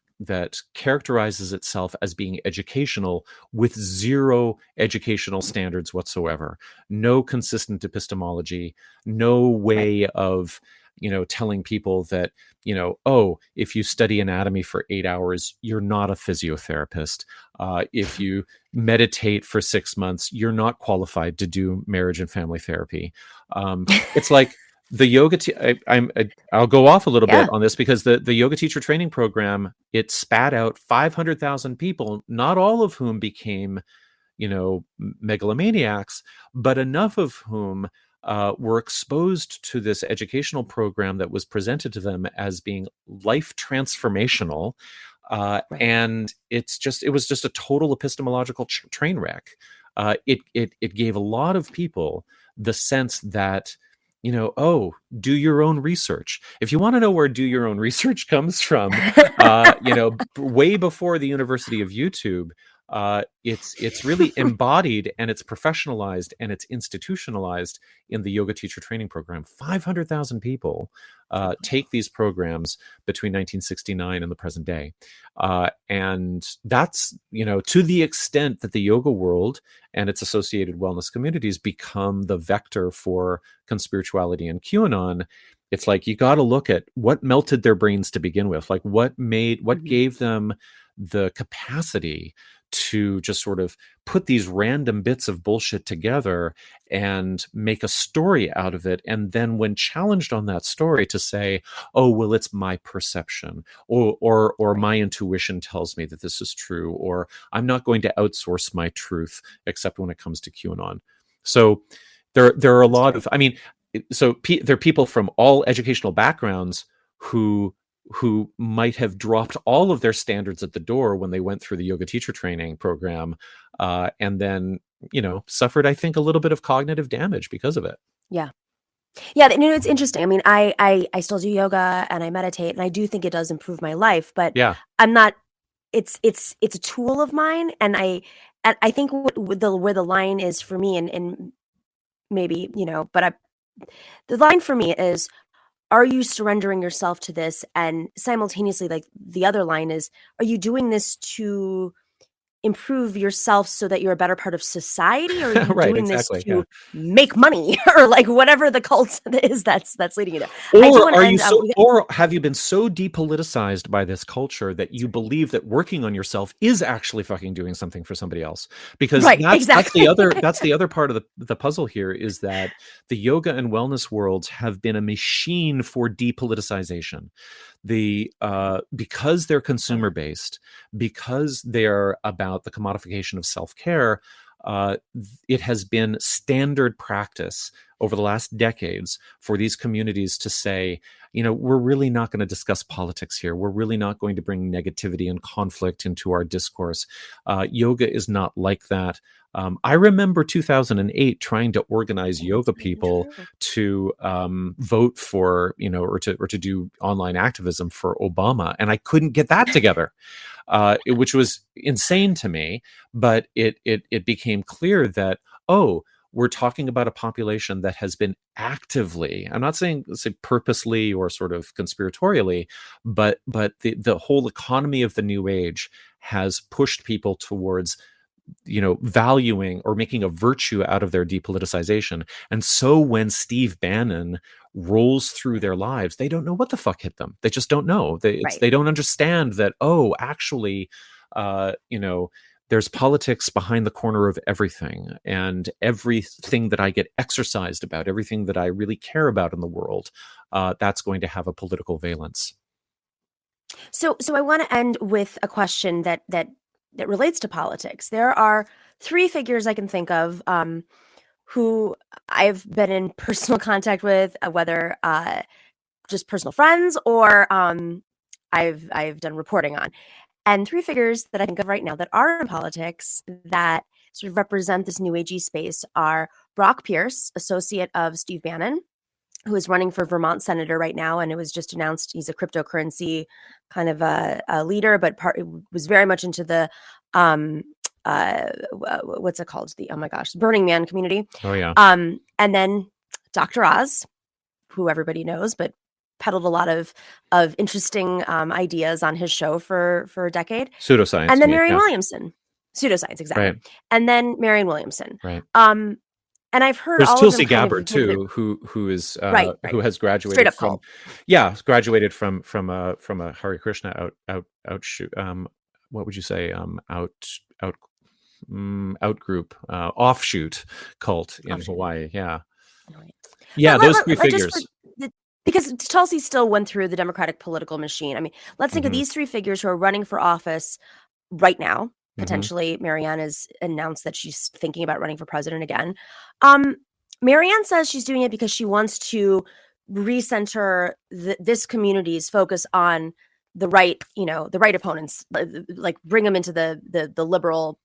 characterizes itself as being educational with zero educational standards whatsoever. No consistent epistemology, no way of, telling people that, if you study anatomy for 8 hours, you're not a physiotherapist. If you meditate for 6 months, you're not qualified to do marriage and family therapy. It's like, the yoga, I'll go off a little bit on this because the yoga teacher training program, it spat out 500,000 people, not all of whom became, megalomaniacs, but enough of whom were exposed to this educational program that was presented to them as being life transformational. And it was just a total epistemological train wreck. It gave a lot of people the sense that, do your own research. If you want to know where do your own research comes from, way before the University of YouTube, it's really embodied and it's professionalized and it's institutionalized in the yoga teacher training program. 500,000 people take these programs between 1969 and the present day. And that's, to the extent that the yoga world and its associated wellness communities become the vector for conspirituality and QAnon. It's like, you got to look at what melted their brains to begin with, like what gave them the capacity to just sort of put these random bits of bullshit together and make a story out of it. And then when challenged on that story to say, oh, well, it's my perception or my intuition tells me that this is true, or I'm not going to outsource my truth except when it comes to QAnon. So there are a lot of, there are people from all educational backgrounds who might have dropped all of their standards at the door when they went through the yoga teacher training program, and then, suffered, I think, a little bit of cognitive damage because of it. Yeah. Yeah. It's interesting. I mean, I still do yoga and I meditate, and I do think it does improve my life, but yeah, I'm not, it's a tool of mine. And I think where the line is for me, and maybe, but the line for me is, are you surrendering yourself to this? And simultaneously, like, the other line is, are you doing this to improve yourself so that you're a better part of society, or are you doing this to make money, or like whatever the cult is that's leading you to? Or have you been so depoliticized by this culture that you believe that working on yourself is actually fucking doing something for somebody else? Because that's the other part of the puzzle here, is that the yoga and wellness worlds have been a machine for depoliticization. Because they're consumer based, because they're about the commodification of self-care, it has been standard practice over the last decades for these communities to say, we're really not going to discuss politics here. We're really not going to bring negativity and conflict into our discourse. Yoga is not like that. I remember 2008 trying to organize yoga people to vote for, or to do online activism for Obama, and I couldn't get that together, which was insane to me. But it became clear that, we're talking about a population that has been actively, I'm not saying purposely or sort of conspiratorially, but the whole economy of the New Age has pushed people towards valuing or making a virtue out of their depoliticization. And so when Steve Bannon rolls through their lives, they don't know what the fuck hit them. They just don't know. They don't understand that, actually, there's politics behind the corner of everything, and everything that I get exercised about, everything that I really care about in the world, that's going to have a political valence. So I want to end with a question that relates to politics. There are three figures I can think of who I've been in personal contact with, whether just personal friends or I've done reporting on. And three figures that I think of right now that are in politics that sort of represent this new agey space are Brock Pierce, associate of Steve Bannon, who is running for Vermont senator right now. And it was just announced he's a cryptocurrency kind of a leader, but was very much into the, what's it called? The Burning Man community. Oh, yeah. And then Dr. Oz, who everybody knows, but peddled a lot of interesting ideas on his show for a decade. Pseudoscience. And then Marianne Williamson. Pseudoscience, exactly. Right. And then Marianne Williamson. Right. And I've heard there's all Tulsi of them Gabbard too, who is right. who has graduated straight up from cult. graduated from a Hare Krishna outshoot, what would you say, outgroup, offshoot cult in Hawaii. Yeah, those three figures. Because Tulsi still went through the Democratic political machine. I mean, let's think of these three figures who are running for office right now. Potentially, Marianne has announced that she's thinking about running for president again. Marianne says she's doing it because she wants to recenter this community's focus on the right, the right opponents, like bring them into the liberal,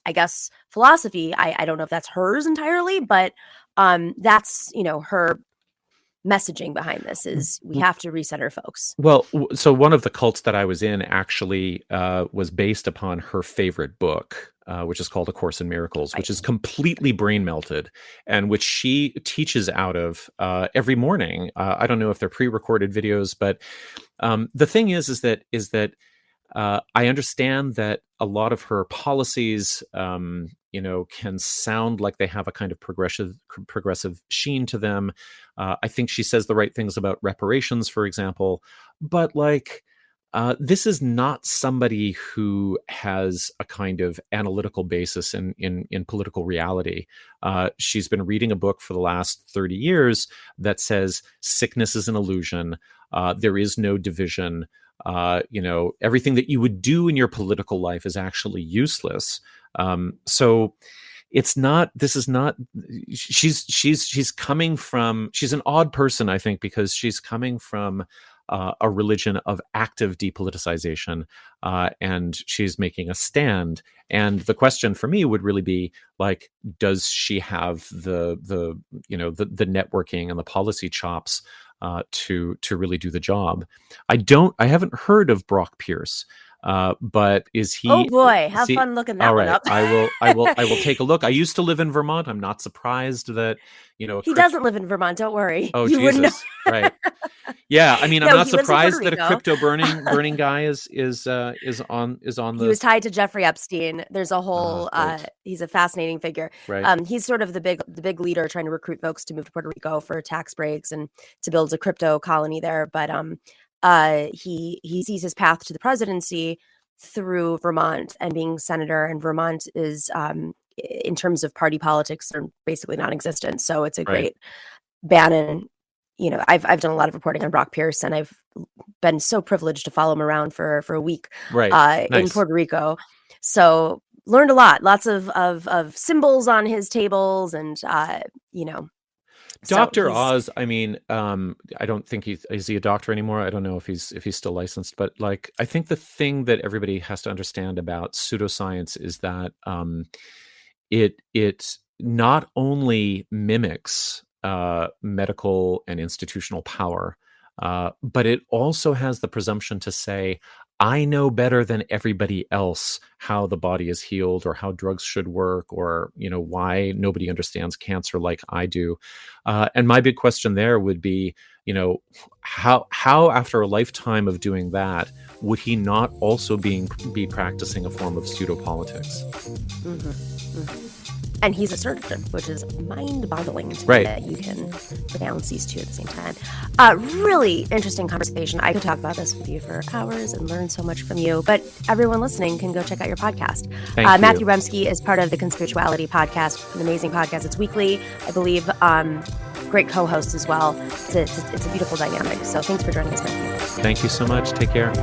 I guess, philosophy. I don't know if that's hers entirely, but that's, her messaging behind this is we have to recenter folks. Well, so one of the cults that I was in actually was based upon her favorite book, which is called A Course in Miracles, which is completely brain melted, and which she teaches out of every morning. I don't know if they're pre-recorded videos, but the thing is that I understand that a lot of her policies, can sound like they have a kind of progressive sheen to them. I think she says the right things about reparations, for example, but this is not somebody who has a kind of analytical basis in political reality. She's been reading a book for the last 30 years that says sickness is an illusion. There is no division. Everything that you would do in your political life is actually useless. So she's coming from, she's an odd person, I think, because she's coming from a religion of active depoliticization, and she's making a stand. And the question for me would really be does she have the networking and the policy chops to really do the job? I haven't heard of Brock Pierce, but is he? Oh boy, have fun looking that one up. I will take a look. I used to live in Vermont. I'm not surprised that he doesn't live in Vermont. Don't worry. Oh, you Jesus! Know. Right. Yeah, I mean, I'm not surprised that a crypto burning guy is on the. He was tied to Jeffrey Epstein. There's a whole. He's a fascinating figure. Right. He's sort of the big leader trying to recruit folks to move to Puerto Rico for tax breaks and to build a crypto colony there. But he sees his path to the presidency through Vermont and being senator. And Vermont is, in terms of party politics, are basically non-existent. So it's a great Bannon. I've done a lot of reporting on Brock Pierce, and I've been so privileged to follow him around for a week nice. in Puerto Rico. So learned a lot, lots of symbols on his tables, and so Dr. he's Oz, I mean, I don't think is he a doctor anymore? I don't know if he's still licensed, but like, I think the thing that everybody has to understand about pseudoscience is that it not only mimics medical and institutional power, but it also has the presumption to say, I know better than everybody else how the body is healed, or how drugs should work, or why nobody understands cancer like I do. And my big question there would be, how after a lifetime of doing that would he not also be practicing a form of pseudopolitics? Mm-hmm. Mm-hmm. And he's a surgeon, which is mind-boggling to me Right. that you can pronounce these two at the same time. Really interesting conversation. I could talk about this with you for hours and learn so much from you, but everyone listening can go check out your podcast. Thank you. Matthew Remski is part of the Conspirituality Podcast, an amazing podcast. It's weekly, I believe. Great co-host as well. It's a beautiful dynamic. So thanks for joining us, Matthew. Thank you so much. Take care.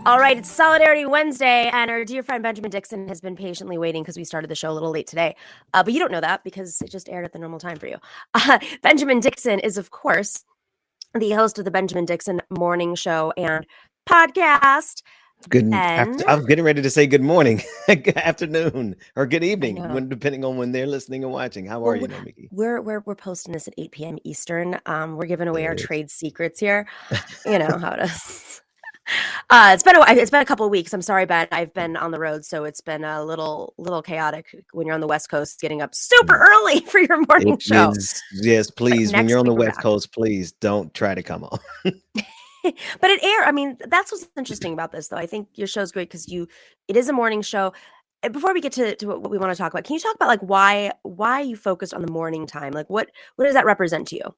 All right, it's Solidarity Wednesday, and our dear friend Benjamin Dixon has been patiently waiting because we started the show a little late today. But you don't know that because it just aired at the normal time for you. Benjamin Dixon is, of course, the host of the Benjamin Dixon Morning Show and podcast. I'm getting ready to say good morning, good afternoon, or good evening, depending on when they're listening and watching. How are you, Nomiki? We're posting this at 8 p.m. Eastern. We're giving away our trade secrets here. You know how it is. It's been a couple of weeks. I'm sorry, Ben. I've been on the road, so it's been a little chaotic when you're on the West Coast, getting up super early for your morning show. Yes, please. When you're on the West Coast, please don't try to come on. But it air. I mean, that's what's interesting about this, though. I think your show's great because it is a morning show. Before we get to what we want to talk about, can you talk about like why you focused on the morning time? Like what does that represent to you?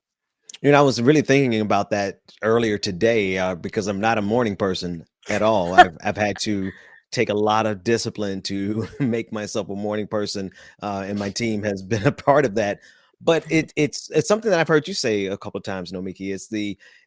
I was really thinking about that earlier today because I'm not a morning person at all. I've had to take a lot of discipline to make myself a morning person, and my team has been a part of that. But it's something that I've heard you say a couple of times, Nomiki. It's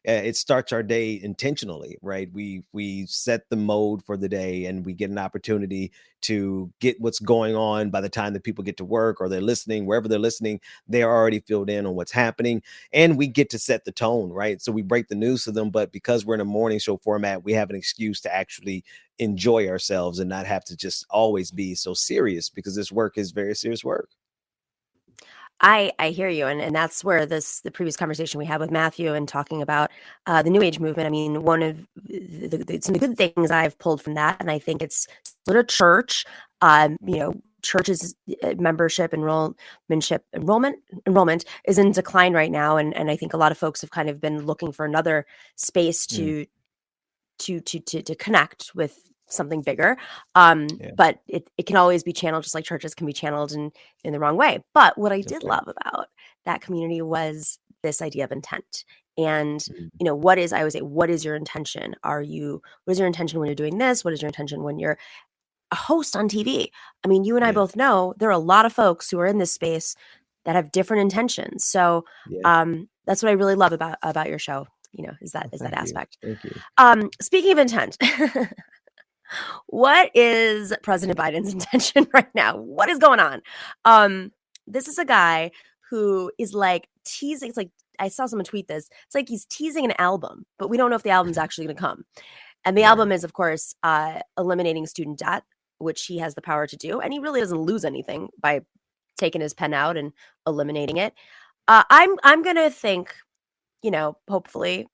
it starts our day intentionally, right? We set the mode for the day, and we get an opportunity to get what's going on by the time that people get to work or they're listening, wherever they're listening, they're already filled in on what's happening, and we get to set the tone, right? So we break the news to them, but because we're in a morning show format, we have an excuse to actually enjoy ourselves and not have to just always be so serious, because this work is very serious work. I hear you, and that's where the previous conversation we had with Matthew and talking about the New Age movement. I mean, one of some of the good things I've pulled from that, and I think it's sort of church. Church's membership enrollment is in decline right now, and I think a lot of folks have kind of been looking for another space to connect with something bigger. But it can always be channeled, just like churches can be channeled in the wrong way. But what I did love about that community was this idea of intent. And what is your intention? What is your intention when you're doing this? What is your intention when you're a host on TV? I mean, you and I both know there are a lot of folks who are in this space that have different intentions. So that's what I really love about your show, is that aspect. Thank you. Speaking of intent, what is President Biden's intention right now? What is going on? This is a guy who is like teasing. It's like, I saw someone tweet this. It's like he's teasing an album, but we don't know if the album's actually going to come. And the album is, of course, eliminating student debt, which he has the power to do. And he really doesn't lose anything by taking his pen out and eliminating it. I'm going to think, hopefully,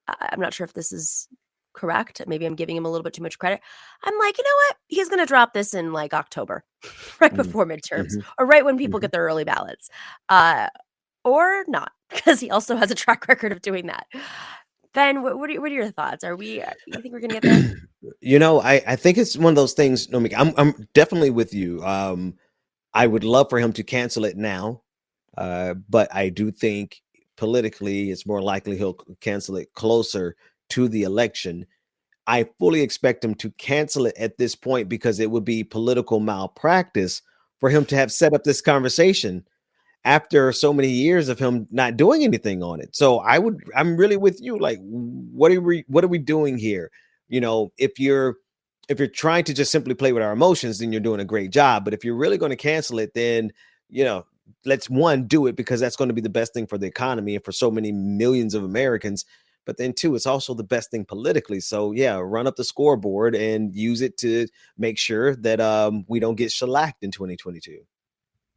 I'm not sure if this is correct. Maybe I'm giving him a little bit too much credit. I'm like, you know what? He's going to drop this in like October, right before midterms, or right when people get their early ballots, or not, because he also has a track record of doing that. Ben, what are your thoughts? You think we're gonna get there? I think it's one of those things, Nomiki, I'm definitely with you. I would love for him to cancel it now. But I do think politically it's more likely he'll cancel it closer to the election. I fully expect him to cancel it at this point because it would be political malpractice for him to have set up this conversation after so many years of him not doing anything on it. So I'm really with you. Like, what are we doing here? If you're trying to just simply play with our emotions, then you're doing a great job. But if you're really going to cancel it, then, let's do it because that's going to be the best thing for the economy and for so many millions of Americans. But then two, it's also the best thing politically. So yeah, run up the scoreboard and use it to make sure that we don't get shellacked in 2022.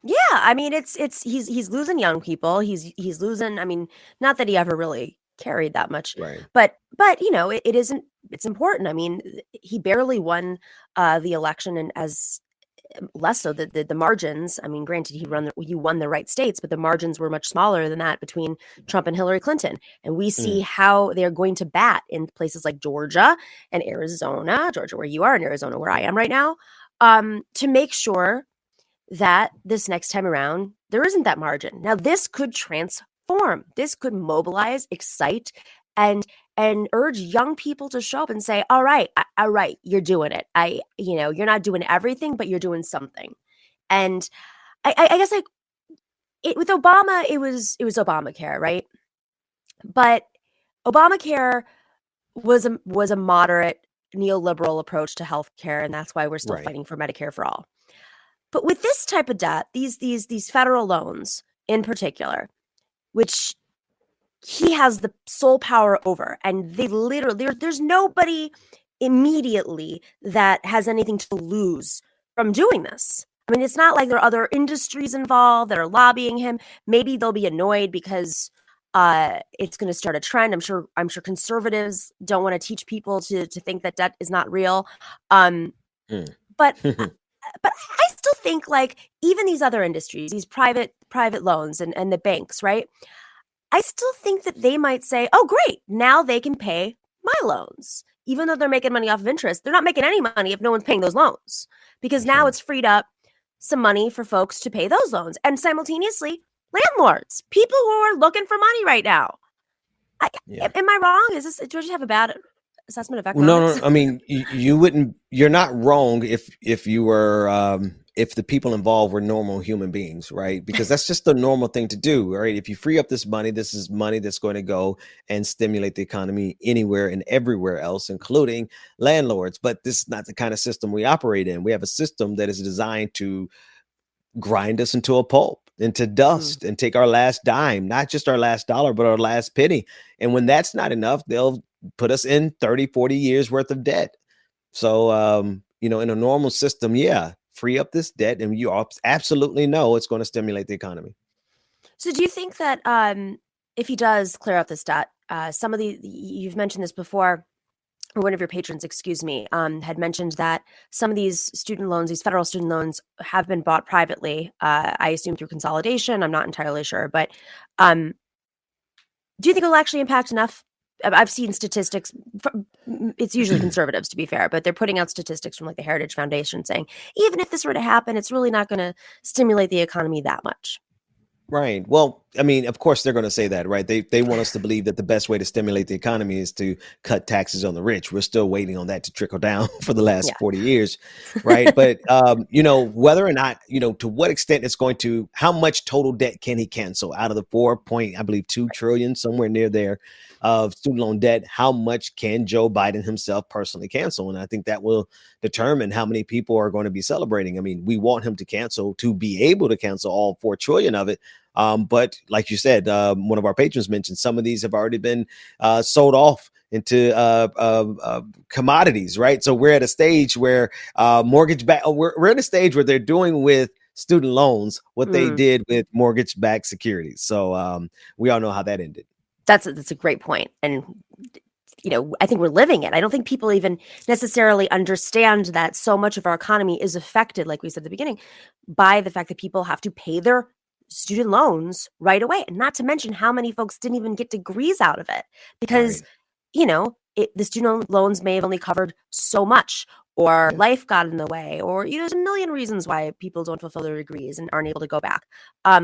Yeah, I mean, he's losing young people. He's losing. I mean, not that he ever really carried that much, Right? but it isn't. It's important. I mean, he barely won the election, and as less so the margins. I mean, granted, he won the right states, but the margins were much smaller than that between Trump and Hillary Clinton. And we see how they're going to bat in places like Georgia and Arizona, Georgia where you are, and Arizona where I am right now, to make sure that this next time around, there isn't that margin. Now, this could transform. This could mobilize, excite, and urge young people to show up and say, all right, you're doing it. You're not doing everything, but you're doing something. And I guess with Obama, it was Obamacare, right? But Obamacare was a moderate neoliberal approach to healthcare, and that's why we're still fighting for Medicare for all. But with this type of debt, these federal loans in particular, which he has the sole power over, and they literally there's nobody immediately that has anything to lose from doing this. I mean, it's not like there are other industries involved that are lobbying him. Maybe they'll be annoyed because it's going to start a trend. I'm sure conservatives don't want to teach people to think that debt is not real. But I still think, like, even these other industries, these private loans and the banks, right? I still think that they might say, oh, great, now they can pay my loans. Even though they're making money off of interest, they're not making any money if no one's paying those loans, because now it's freed up some money for folks to pay those loans. And simultaneously, landlords, people who are looking for money right now. Am I wrong? Do I just have a bad assessment of economics? No. I mean, you're not wrong if you were, if the people involved were normal human beings, right? Because that's just the normal thing to do, right? If you free up this is money that's going to go and stimulate the economy anywhere and everywhere else, including landlords. But this is not the kind of system we operate in. We have a system that is designed to grind us into a pulp, into dust, and take our last dime, not just our last dollar, but our last penny. And when that's not enough, they'll put us in 30, 40 years worth of debt. So, in a normal system, free up this debt, and you absolutely know it's going to stimulate the economy. So do you think that if he does clear out this debt, you've mentioned this before, or one of your patrons, had mentioned that some of these student loans, these federal student loans, have been bought privately, I assume through consolidation. I'm not entirely sure, but do you think it'll actually impact enough? I've seen statistics. It's usually conservatives, to be fair, but they're putting out statistics from like the Heritage Foundation saying, even if this were to happen, it's really not going to stimulate the economy that much. Right. Well, I mean, of course they're going to say that, right? They want us to believe that the best way to stimulate the economy is to cut taxes on the rich. We're still waiting on that to trickle down for the last 40 years, right? But whether or not, to what extent it's going to, how much total debt can he cancel out of the 4.2 trillion, somewhere near there, of student loan debt? How much can Joe Biden himself personally cancel? And I think that will determine how many people are going to be celebrating. I mean, we want him to be able to cancel all 4 trillion of it. But like you said, one of our patrons mentioned some of these have already been sold off into commodities, right? So we're at a stage where we're at a stage where they're doing with student loans what they did with mortgage-backed securities. So we all know how that ended. That's a great point. And I think we're living it. I don't think people even necessarily understand that so much of our economy is affected, like we said at the beginning, by the fact that people have to pay their student loans right away. And not to mention how many folks didn't even get degrees out of it because the student loans may have only covered so much, or life got in the way, or there's a million reasons why people don't fulfill their degrees and aren't able to go back.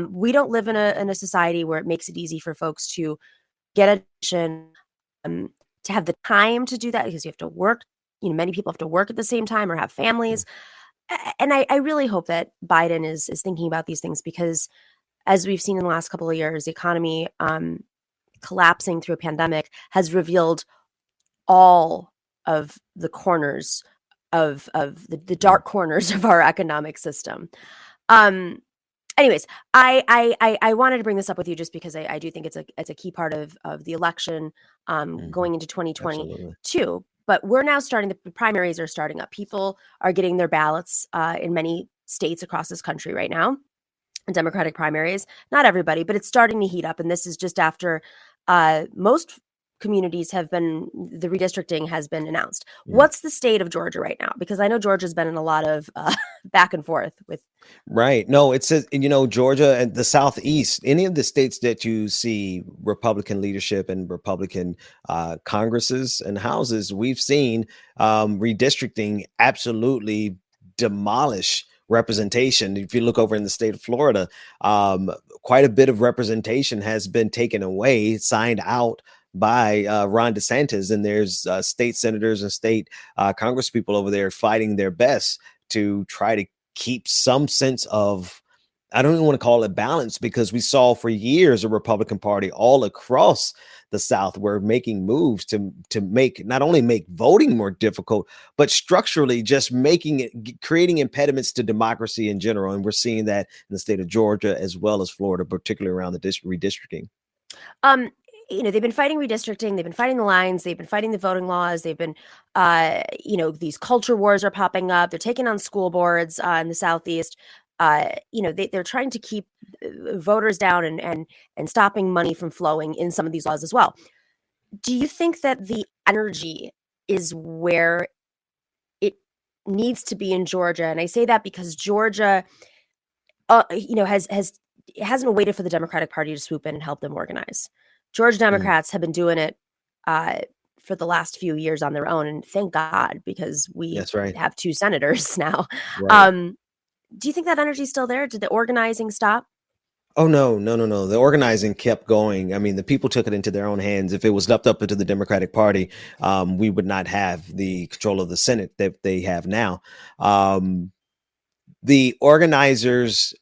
We don't live in a society where it makes it easy for folks to get education, to have the time to do that, because you have to work. Many people have to work at the same time or have families. And I really hope that Biden is thinking about these things, because as we've seen in the last couple of years, the economy collapsing through a pandemic has revealed all of the corners of the dark corners of our economic system. Anyways, I wanted to bring this up with you just because I do think it's a key part of the election going into 2022. Absolutely. But we're now the primaries are starting up. People are getting their ballots in many states across this country right now. Democratic primaries, not everybody, but it's starting to heat up. And this is just after most communities the redistricting has been announced. What's the state of Georgia right now? Because I know Georgia's been in a lot of back and forth with. Right. No, it says, Georgia and the Southeast, any of the states that you see Republican leadership and Republican Congresses and houses, we've seen redistricting absolutely demolish representation. If you look over in the state of Florida, quite a bit of representation has been taken away, signed out by Ron DeSantis, and there's state senators and state congresspeople over there fighting their best to try to keep some sense of, I don't even want to call it balance, because we saw for years a Republican Party all across the South were making moves to not only make voting more difficult, but structurally just creating impediments to democracy in general. And we're seeing that in the state of Georgia as well as Florida, particularly around the redistricting. They've been fighting redistricting. They've been fighting the lines. They've been fighting the voting laws. They've been, these culture wars are popping up. They're taking on school boards in the Southeast. They're trying to keep voters down and stopping money from flowing in some of these laws as well. Do you think that the energy is where it needs to be in Georgia? And I say that because Georgia, hasn't waited for the Democratic Party to swoop in and help them organize. Georgia Democrats have been doing it for the last few years on their own, and thank God, because we have 2 senators now. Right. Do you think that energy is still there? Did the organizing stop? Oh, no. The organizing kept going. I mean, the people took it into their own hands. If it was left up to the Democratic Party, we would not have the control of the Senate that they have now. The organizers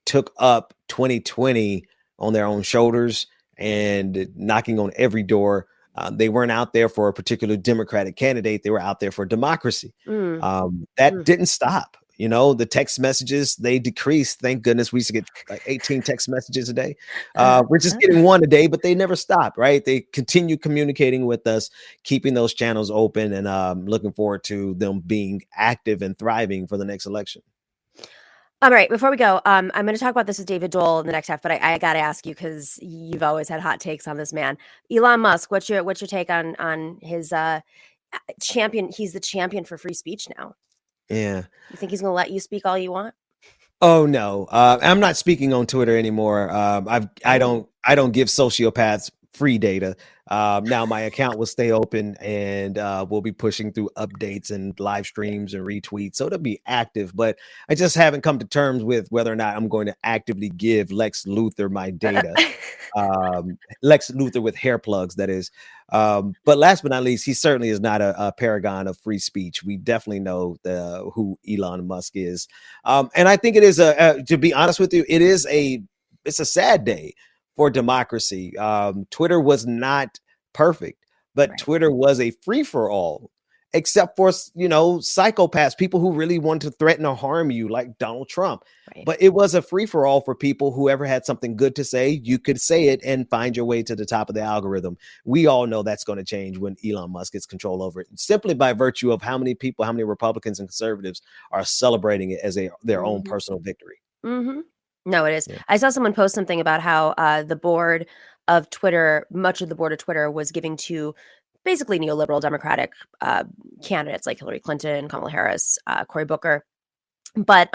took up 2020 on their own shoulders and knocking on every door. They weren't out there for a particular Democratic candidate. They were out there for democracy. That didn't stop. The text messages, they decreased. Thank goodness we used to get like 18 text messages a day. We're just getting 1 a day, but they never stopped, right? They continue communicating with us, keeping those channels open, and looking forward to them being active and thriving for the next election. All right, before we go, I'm going to talk about this with David Doel in the next half, but I got to ask you, because you've always had hot takes on this man. Elon Musk, what's your take on his champion? He's the champion for free speech now. Yeah. You think he's going to let you speak all you want? Oh, no. I'm not speaking on Twitter anymore. I don't give sociopaths free data. Now my account will stay open, and we'll be pushing through updates and live streams and retweets. So it'll be active, but I just haven't come to terms with whether or not I'm going to actively give Lex Luthor my data. Lex Luthor with hair plugs, that is. But last but not least, he certainly is not a paragon of free speech. We definitely know who Elon Musk is. And I think it is to be honest with you, it's a sad day for democracy. Twitter was not perfect, but right. Twitter was a free-for-all, except for, psychopaths, people who really want to threaten or harm you, like Donald Trump. Right. But it was a free-for-all for people. Whoever had something good to say, you could say it and find your way to the top of the algorithm. We all know that's going to change when Elon Musk gets control over it, simply by virtue of how many people, how many Republicans and conservatives are celebrating it as their own personal victory. Mm-hmm. No, it is. Yeah. I saw someone post something about how the board of Twitter, much of the board of Twitter, was giving to basically neoliberal Democratic candidates like Hillary Clinton, Kamala Harris, Cory Booker. But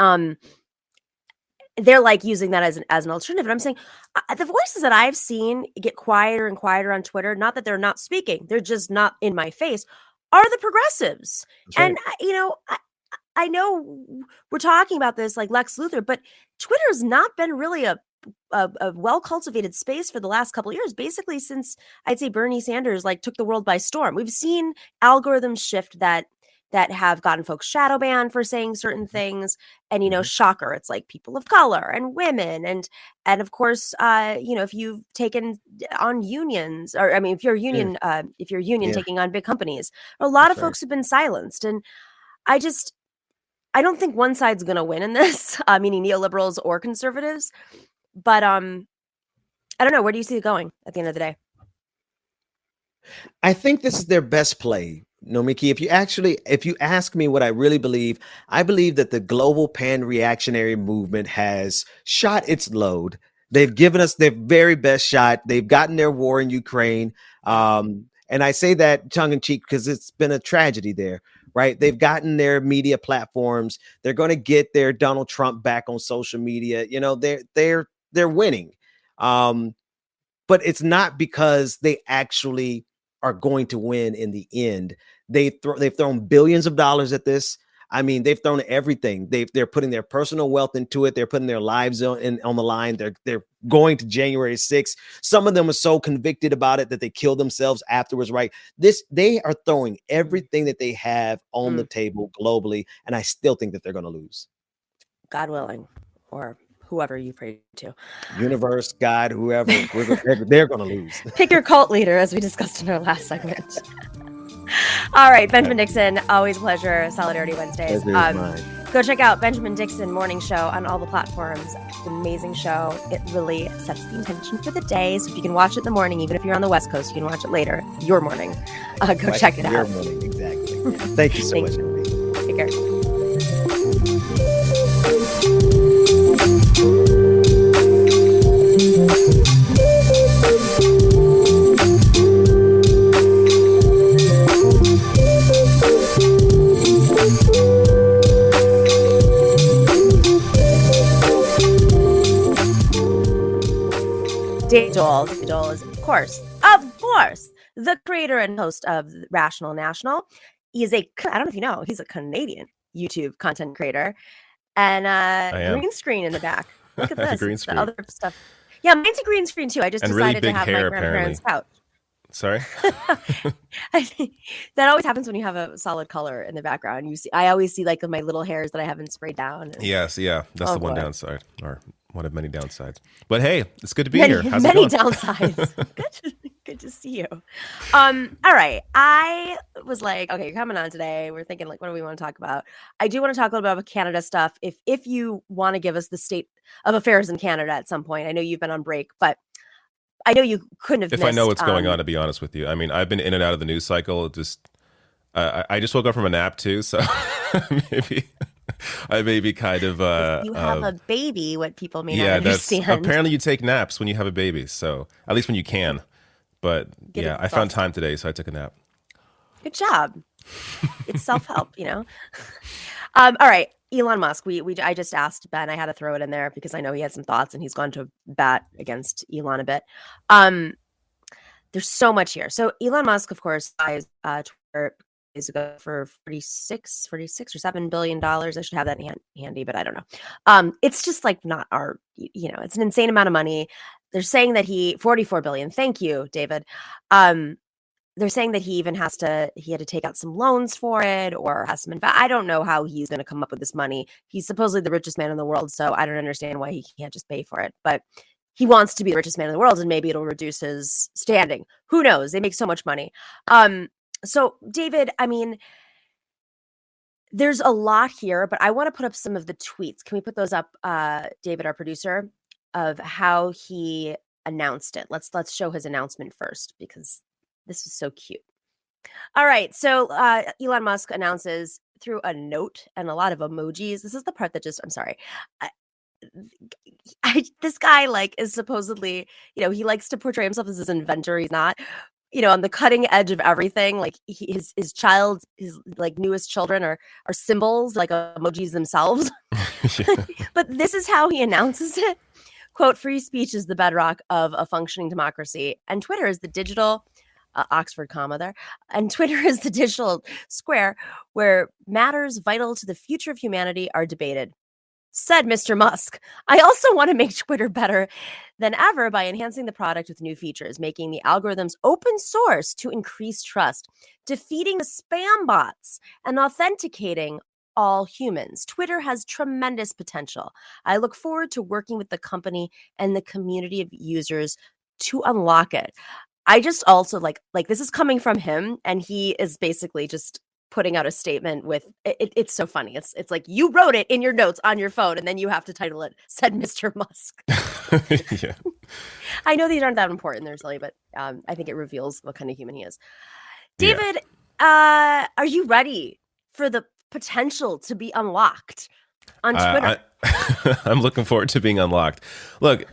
they're like using that as an alternative. And I'm saying the voices that I've seen get quieter and quieter on Twitter, not that they're not speaking, they're just not in my face, are the progressives. That's right. And I know we're talking about this like Lex Luthor, but Twitter's not been really a well-cultivated space for the last couple of years, basically since I'd say Bernie Sanders like took the world by storm. We've seen algorithms shift that have gotten folks shadow banned for saying certain things. And, shocker, it's like people of color and women. And of course, if you've taken on unions, or I mean, if you're a union, taking on big companies, a lot of folks have been silenced. And I don't think one side's going to win in this, meaning neoliberals or conservatives. But I don't know. Where do you see it going at the end of the day? I think this is their best play, Nomiki. If you ask me what I really believe, I believe that the global pan-reactionary movement has shot its load. They've given us their very best shot. They've gotten their war in Ukraine. And I say that tongue in cheek because it's been a tragedy there, right? They've gotten their media platforms. They're going to get their Donald Trump back on social media. They're winning. But it's not because they actually are going to win in the end. They've thrown billions of dollars at this. I mean, they've thrown everything. They're putting their personal wealth into it. They're putting their lives on the line. They're going to January 6th. Some of them are so convicted about it that they kill themselves afterwards, right? They are throwing everything that they have on the table globally, and I still think that they're going to lose. God willing, or whoever you pray to. Universe, God, whoever, they're going to lose. Pick your cult leader, as we discussed in our last segment. All right, Benjamin Dixon, always a pleasure. Solidarity Wednesdays. Go check out Benjamin Dixon Morning Show on all the platforms. It's an amazing show. It really sets the intention for the day. So if you can watch it in the morning, even if you're on the West Coast, you can watch it later, your morning. Go check it out. Your morning, exactly. Thank you so much. Take care. Doel. Doel is, of course, the creator and host of Rational National. He is I don't know if you know, he's a Canadian YouTube content creator. And green screen in the back. Look at this. Green screen. The other stuff. Yeah, mine's a green screen too. I just decided really to have hair, my grandparents' couch. Sorry? That always happens when you have a solid color in the background. I always see like my little hairs that I haven't sprayed down. Yes, yeah. That's the one downside, or one of many downsides. But hey, it's good to be here. How's it going? Downsides. Good to see you. All right. I was like, okay, you're coming on today. We're thinking like, what do we want to talk about? I do want to talk a little bit about Canada stuff. If you want to give us the state of affairs in Canada at some point. I know you've been on break, but I know you couldn't have If missed, I know what's going on, to be honest with you. I mean, I've been in and out of the news cycle. I just woke up from a nap too, so maybe I may be kind of you have a baby, what people may not understand. Apparently you take naps when you have a baby, so at least when you can. But I found time today, so I took a nap. Good job. It's self-help, all right, Elon Musk. I just asked Ben. I had to throw it in there because I know he had some thoughts and he's gone to bat against Elon a bit. There's so much here. So Elon Musk, of course, buys Twitter days ago for $46 or $7 billion. I should have that handy, but I don't know. It's just like not our, it's an insane amount of money. They're saying that $44 billion. Thank you, David. They're saying that he had to take out some loans for it or has some, I don't know how he's going to come up with this money. He's supposedly the richest man in the world. So I don't understand why he can't just pay for it, but he wants to be the richest man in the world and maybe it'll reduce his standing. Who knows? They make so much money. So David, I mean, there's a lot here, but I want to put up some of the tweets. Can we put those up, David, our producer, of how he announced it? Let's show his announcement first because this is so cute. All right. So Elon Musk announces through a note and a lot of emojis. This is the part that I'm sorry. This guy is supposedly, he likes to portray himself as this inventor. He's not. on the cutting edge of everything. Like his like newest children are symbols, like emojis themselves. But this is how he announces it. Quote, free speech is the bedrock of a functioning democracy. And Twitter is the digital, Oxford comma there, and Twitter is the digital square where matters vital to the future of humanity are debated. Said Mr. Musk. I also want to make Twitter better than ever by enhancing the product with new features, making the algorithms open source to increase trust, defeating the spam bots, and authenticating all humans. Twitter has tremendous potential. I look forward to working with the company and the community of users to unlock it. I just also like this is coming from him, and he is basically just putting out a statement with it's so funny. It's like you wrote it in your notes on your phone, and then you have to title it "Said Mr. Musk." Yeah, I know these aren't that important, they're silly, but I think it reveals what kind of human he is. David, are you ready for the potential to be unlocked on Twitter? I'm looking forward to being unlocked. Look,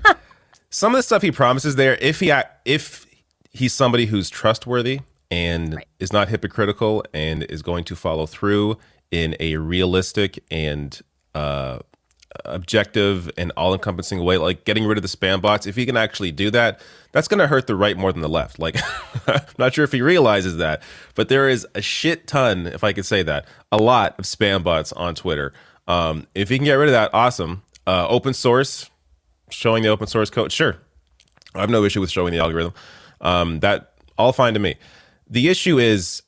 some of the stuff he promises there, if he's somebody who's trustworthy and is not hypocritical and is going to follow through in a realistic and objective and all-encompassing way, like getting rid of the spam bots, if he can actually do that, that's going to hurt the right more than the left. Like, I'm not sure if he realizes that, but there is a shit ton, if I could say that, a lot of spam bots on Twitter. If he can get rid of that, awesome. Open source, showing the open source code, sure. I have no issue with showing the algorithm. That all fine to me. The issue is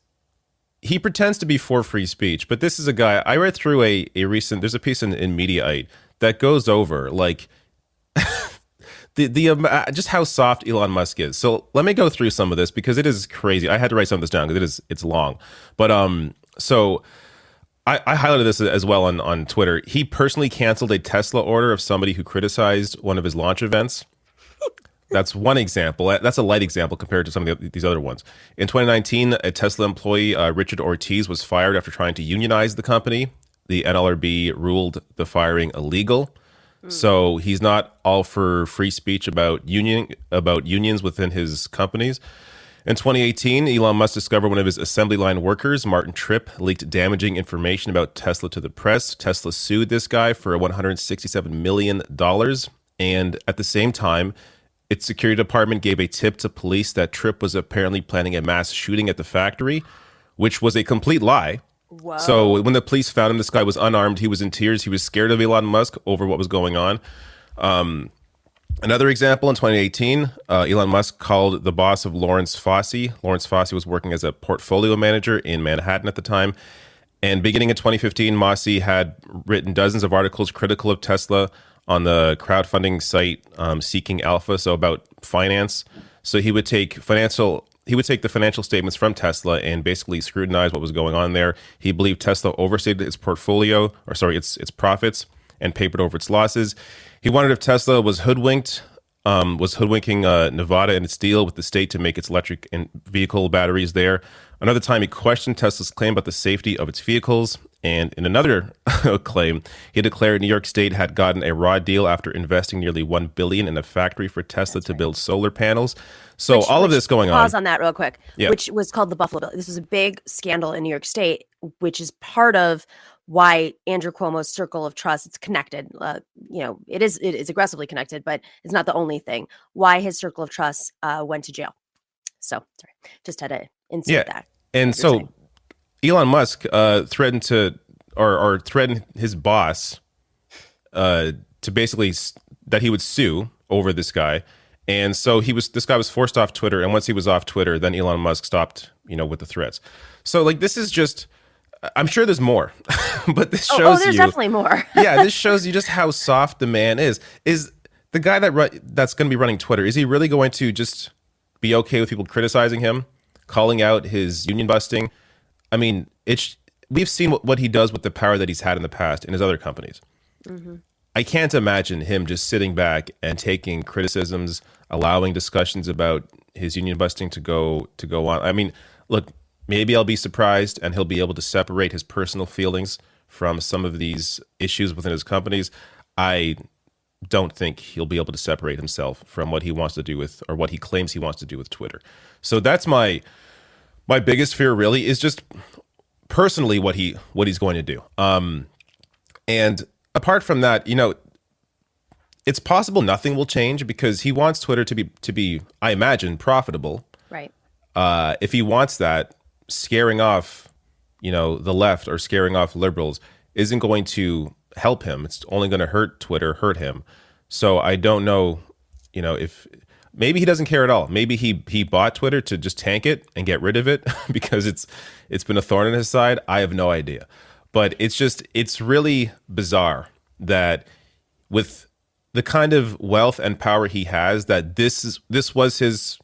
he pretends to be for free speech, but this is a guy, I read through a recent, there's a piece in Mediaite that goes over like the just how soft Elon Musk is. So let me go through some of this because it is crazy. I had to write some of this down because it's long. But so I highlighted this as well on Twitter. He personally canceled a Tesla order of somebody who criticized one of his launch events. That's one example. That's a light example compared to some of these other ones. In 2019, a Tesla employee, Richard Ortiz, was fired after trying to unionize the company. The NLRB ruled the firing illegal. So he's not all for free speech about unions within his companies. In 2018, Elon Musk discovered one of his assembly line workers, Martin Tripp, leaked damaging information about Tesla to the press. Tesla sued this guy for $167 million. And at the same time, its security department gave a tip to police that Tripp was apparently planning a mass shooting at the factory, which was a complete lie. Whoa. So when the police found him, this guy was unarmed. He was in tears. He was scared of Elon Musk over what was going on. Another example, in 2018, Elon Musk called the boss of Lawrence Fossey. Lawrence Fossey was working as a portfolio manager in Manhattan at the time. And beginning in 2015, Fossey had written dozens of articles critical of Tesla on the crowdfunding site Seeking Alpha, so about finance. So he would take the financial statements from Tesla and basically scrutinize what was going on there. He believed Tesla overstated its its profits and papered over its losses. He wondered if Tesla was hoodwinking Nevada and its deal with the state to make its electric and vehicle batteries there. Another time, he questioned Tesla's claim about the safety of its vehicles. And in another claim, he declared New York State had gotten a raw deal after investing nearly $1 billion in a factory for Tesla to build solar panels. So all of this going on. Pause on that real quick, which was called the Buffalo Bill. This was a big scandal in New York State, which is part of why Andrew Cuomo's circle of trust, it's connected. It is aggressively connected, but it's not the only thing. Why his circle of trust went to jail. So sorry, just had to insert that. And so Elon Musk threatened his boss to basically that he would sue over this guy. And so this guy was forced off Twitter. And once he was off Twitter, then Elon Musk stopped, with the threats. So like, this is just, I'm sure there's more, but this shows there's definitely more. Yeah, this shows you just how soft the man is. Is the guy that's going to be running Twitter, is he really going to just be okay with people criticizing him, calling out his union busting? I mean, we've seen what he does with the power that he's had in the past in his other companies. Mm-hmm. I can't imagine him just sitting back and taking criticisms, allowing discussions about his union busting to go on. I mean, look, maybe I'll be surprised and he'll be able to separate his personal feelings from some of these issues within his companies. I don't think he'll be able to separate himself from what he wants to do with, or what he claims he wants to do with Twitter. So that's my biggest fear, really, is just personally what he's going to do. And apart from that, it's possible nothing will change, because he wants Twitter to be, I imagine, profitable. Right. If he wants that, scaring off, the left, or scaring off liberals isn't going to help him. It's only going to hurt Twitter, hurt him. So I don't know, if maybe he doesn't care at all. Maybe he bought Twitter to just tank it and get rid of it because it's been a thorn in his side. I have no idea. But it's really bizarre that with the kind of wealth and power he has, that this was his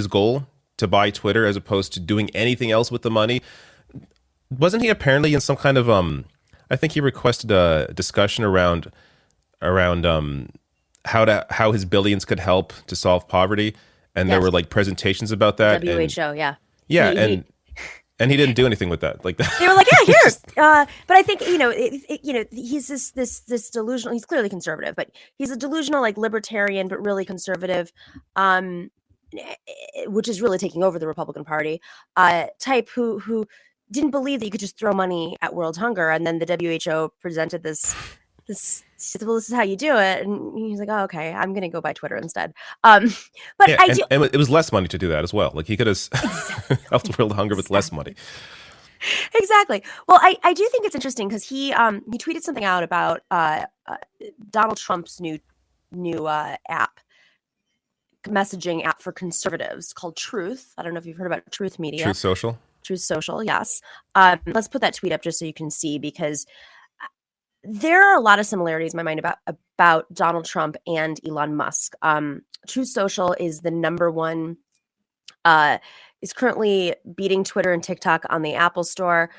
goal, to buy Twitter as opposed to doing anything else with the money. Wasn't he apparently in some kind of I think he requested a discussion around how his billions could help to solve poverty, and there were like presentations about that. WHO, yeah. Yeah, and he didn't do anything with that. Like that. They were like, yeah, here. But I think he's this delusional. He's clearly conservative, but he's a delusional, like libertarian, but really conservative, which is really taking over the Republican Party type who didn't believe that you could just throw money at world hunger. And then the WHO presented this, well, this is how you do it. And he's like, oh, okay, I'm going to go buy Twitter instead. But yeah, and it was less money to do that as well. Like he could have helped world hunger with less money. Exactly. Well, I do think it's interesting because he tweeted something out about Donald Trump's new messaging app for conservatives called Truth. I don't know if you've heard about Truth Media. Truth Social. Truth Social, yes. Let's put that tweet up just so you can see, because there are a lot of similarities in my mind about Donald Trump and Elon Musk. Truth Social is the number one, is currently beating Twitter and TikTok on the Apple Store.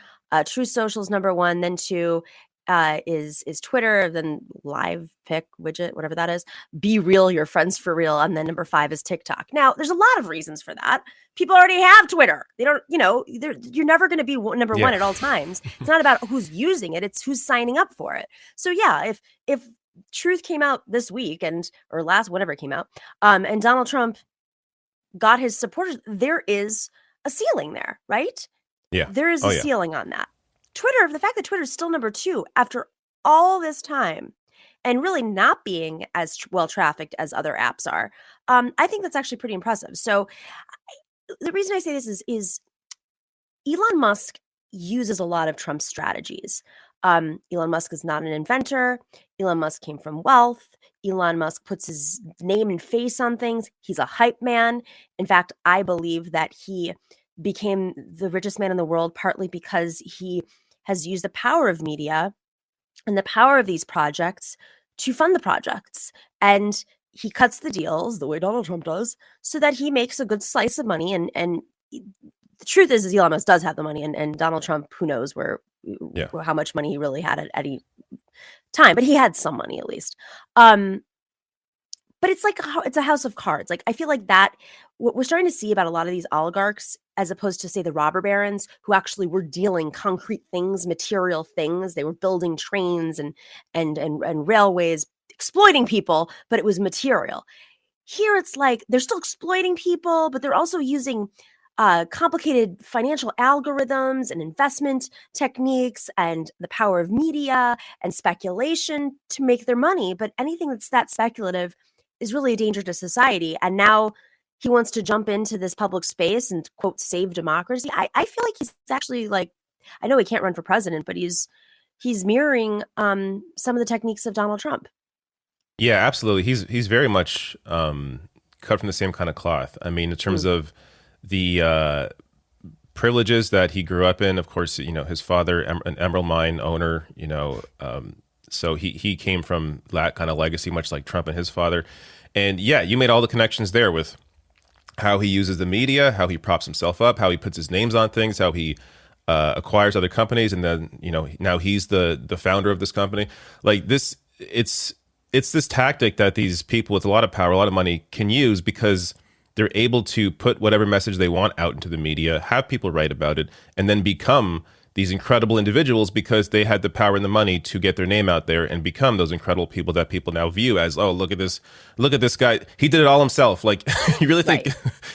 Truth Social is number one. Then two is Twitter, then Live Pick Widget, whatever that is. Be Real, Your Friends for Real. And then number 5 is TikTok. Now, there's a lot of reasons for that. People already have Twitter. They don't, you're never going to be number one at all times. It's not about who's using it. It's who's signing up for it. So yeah, if Truth came out this week or last, whenever it came out, and Donald Trump got his supporters, there is a ceiling there, right? Yeah. There is a ceiling on that. Twitter, the fact that Twitter is still number 2 after all this time and really not being as well trafficked as other apps are, I think that's actually pretty impressive. So the reason I say this is Elon Musk uses a lot of Trump's strategies. Elon Musk is not an inventor. Elon Musk came from wealth. Elon Musk puts his name and face on things. He's a hype man. In fact, I believe that he became the richest man in the world partly because he has used the power of media and the power of these projects to fund the projects. And he cuts the deals the way Donald Trump does so that he makes a good slice of money. And the truth is Elon Musk does have the money, and Donald Trump, who knows how much money he really had at any time, but he had some money at least. But it's like it's a house of cards. Like I feel like that what we're starting to see about a lot of these oligarchs, as opposed to say the robber barons who actually were dealing concrete things, material things. They were building trains and railways, exploiting people, but it was material. Here it's like they're still exploiting people, but they're also using complicated financial algorithms and investment techniques and the power of media and speculation to make their money. But anything that's that speculative is really a danger to society. And now he wants to jump into this public space and, quote, save democracy. I feel like he's actually like, I know he can't run for president, but he's mirroring some of the techniques of Donald Trump. Yeah, absolutely. He's very much cut from the same kind of cloth. I mean, in terms of the privileges that he grew up in, of course, his father, an emerald mine owner, so he came from that kind of legacy, much like Trump and his father. And yeah, you made all the connections there with how he uses the media, how he props himself up, how he puts his names on things, how he acquires other companies, and then now he's the founder of this company. Like this, it's this tactic that these people with a lot of power, a lot of money can use because they're able to put whatever message they want out into the media, have people write about it, and then become these incredible individuals because they had the power and the money to get their name out there and become those incredible people that people now view as, oh, look at this guy. He did it all himself. Like, you really think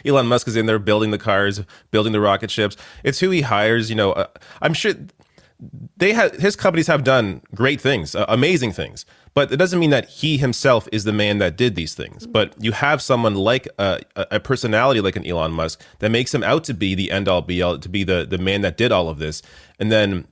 Elon Musk is in there building the cars, building the rocket ships? It's who he hires. I'm sure his companies have done great things, amazing things, but it doesn't mean that he himself is the man that did these things. But you have someone like a personality like an Elon Musk that makes him out to be the end all be all, to be the man that did all of this. And then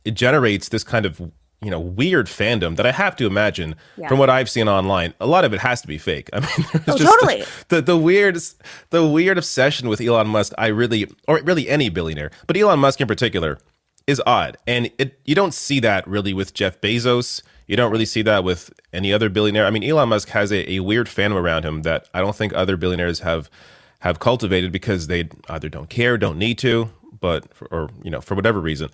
it generates this kind of, weird fandom that I have to imagine from what I've seen online, a lot of it has to be fake. I mean, there's totally. The weird obsession with Elon Musk, or really any billionaire, but Elon Musk in particular, is odd. And you don't see that really with Jeff Bezos. You don't really see that with any other billionaire. I mean, Elon Musk has a weird fandom around him that I don't think other billionaires have cultivated because they either don't care, don't need to, or for whatever reason.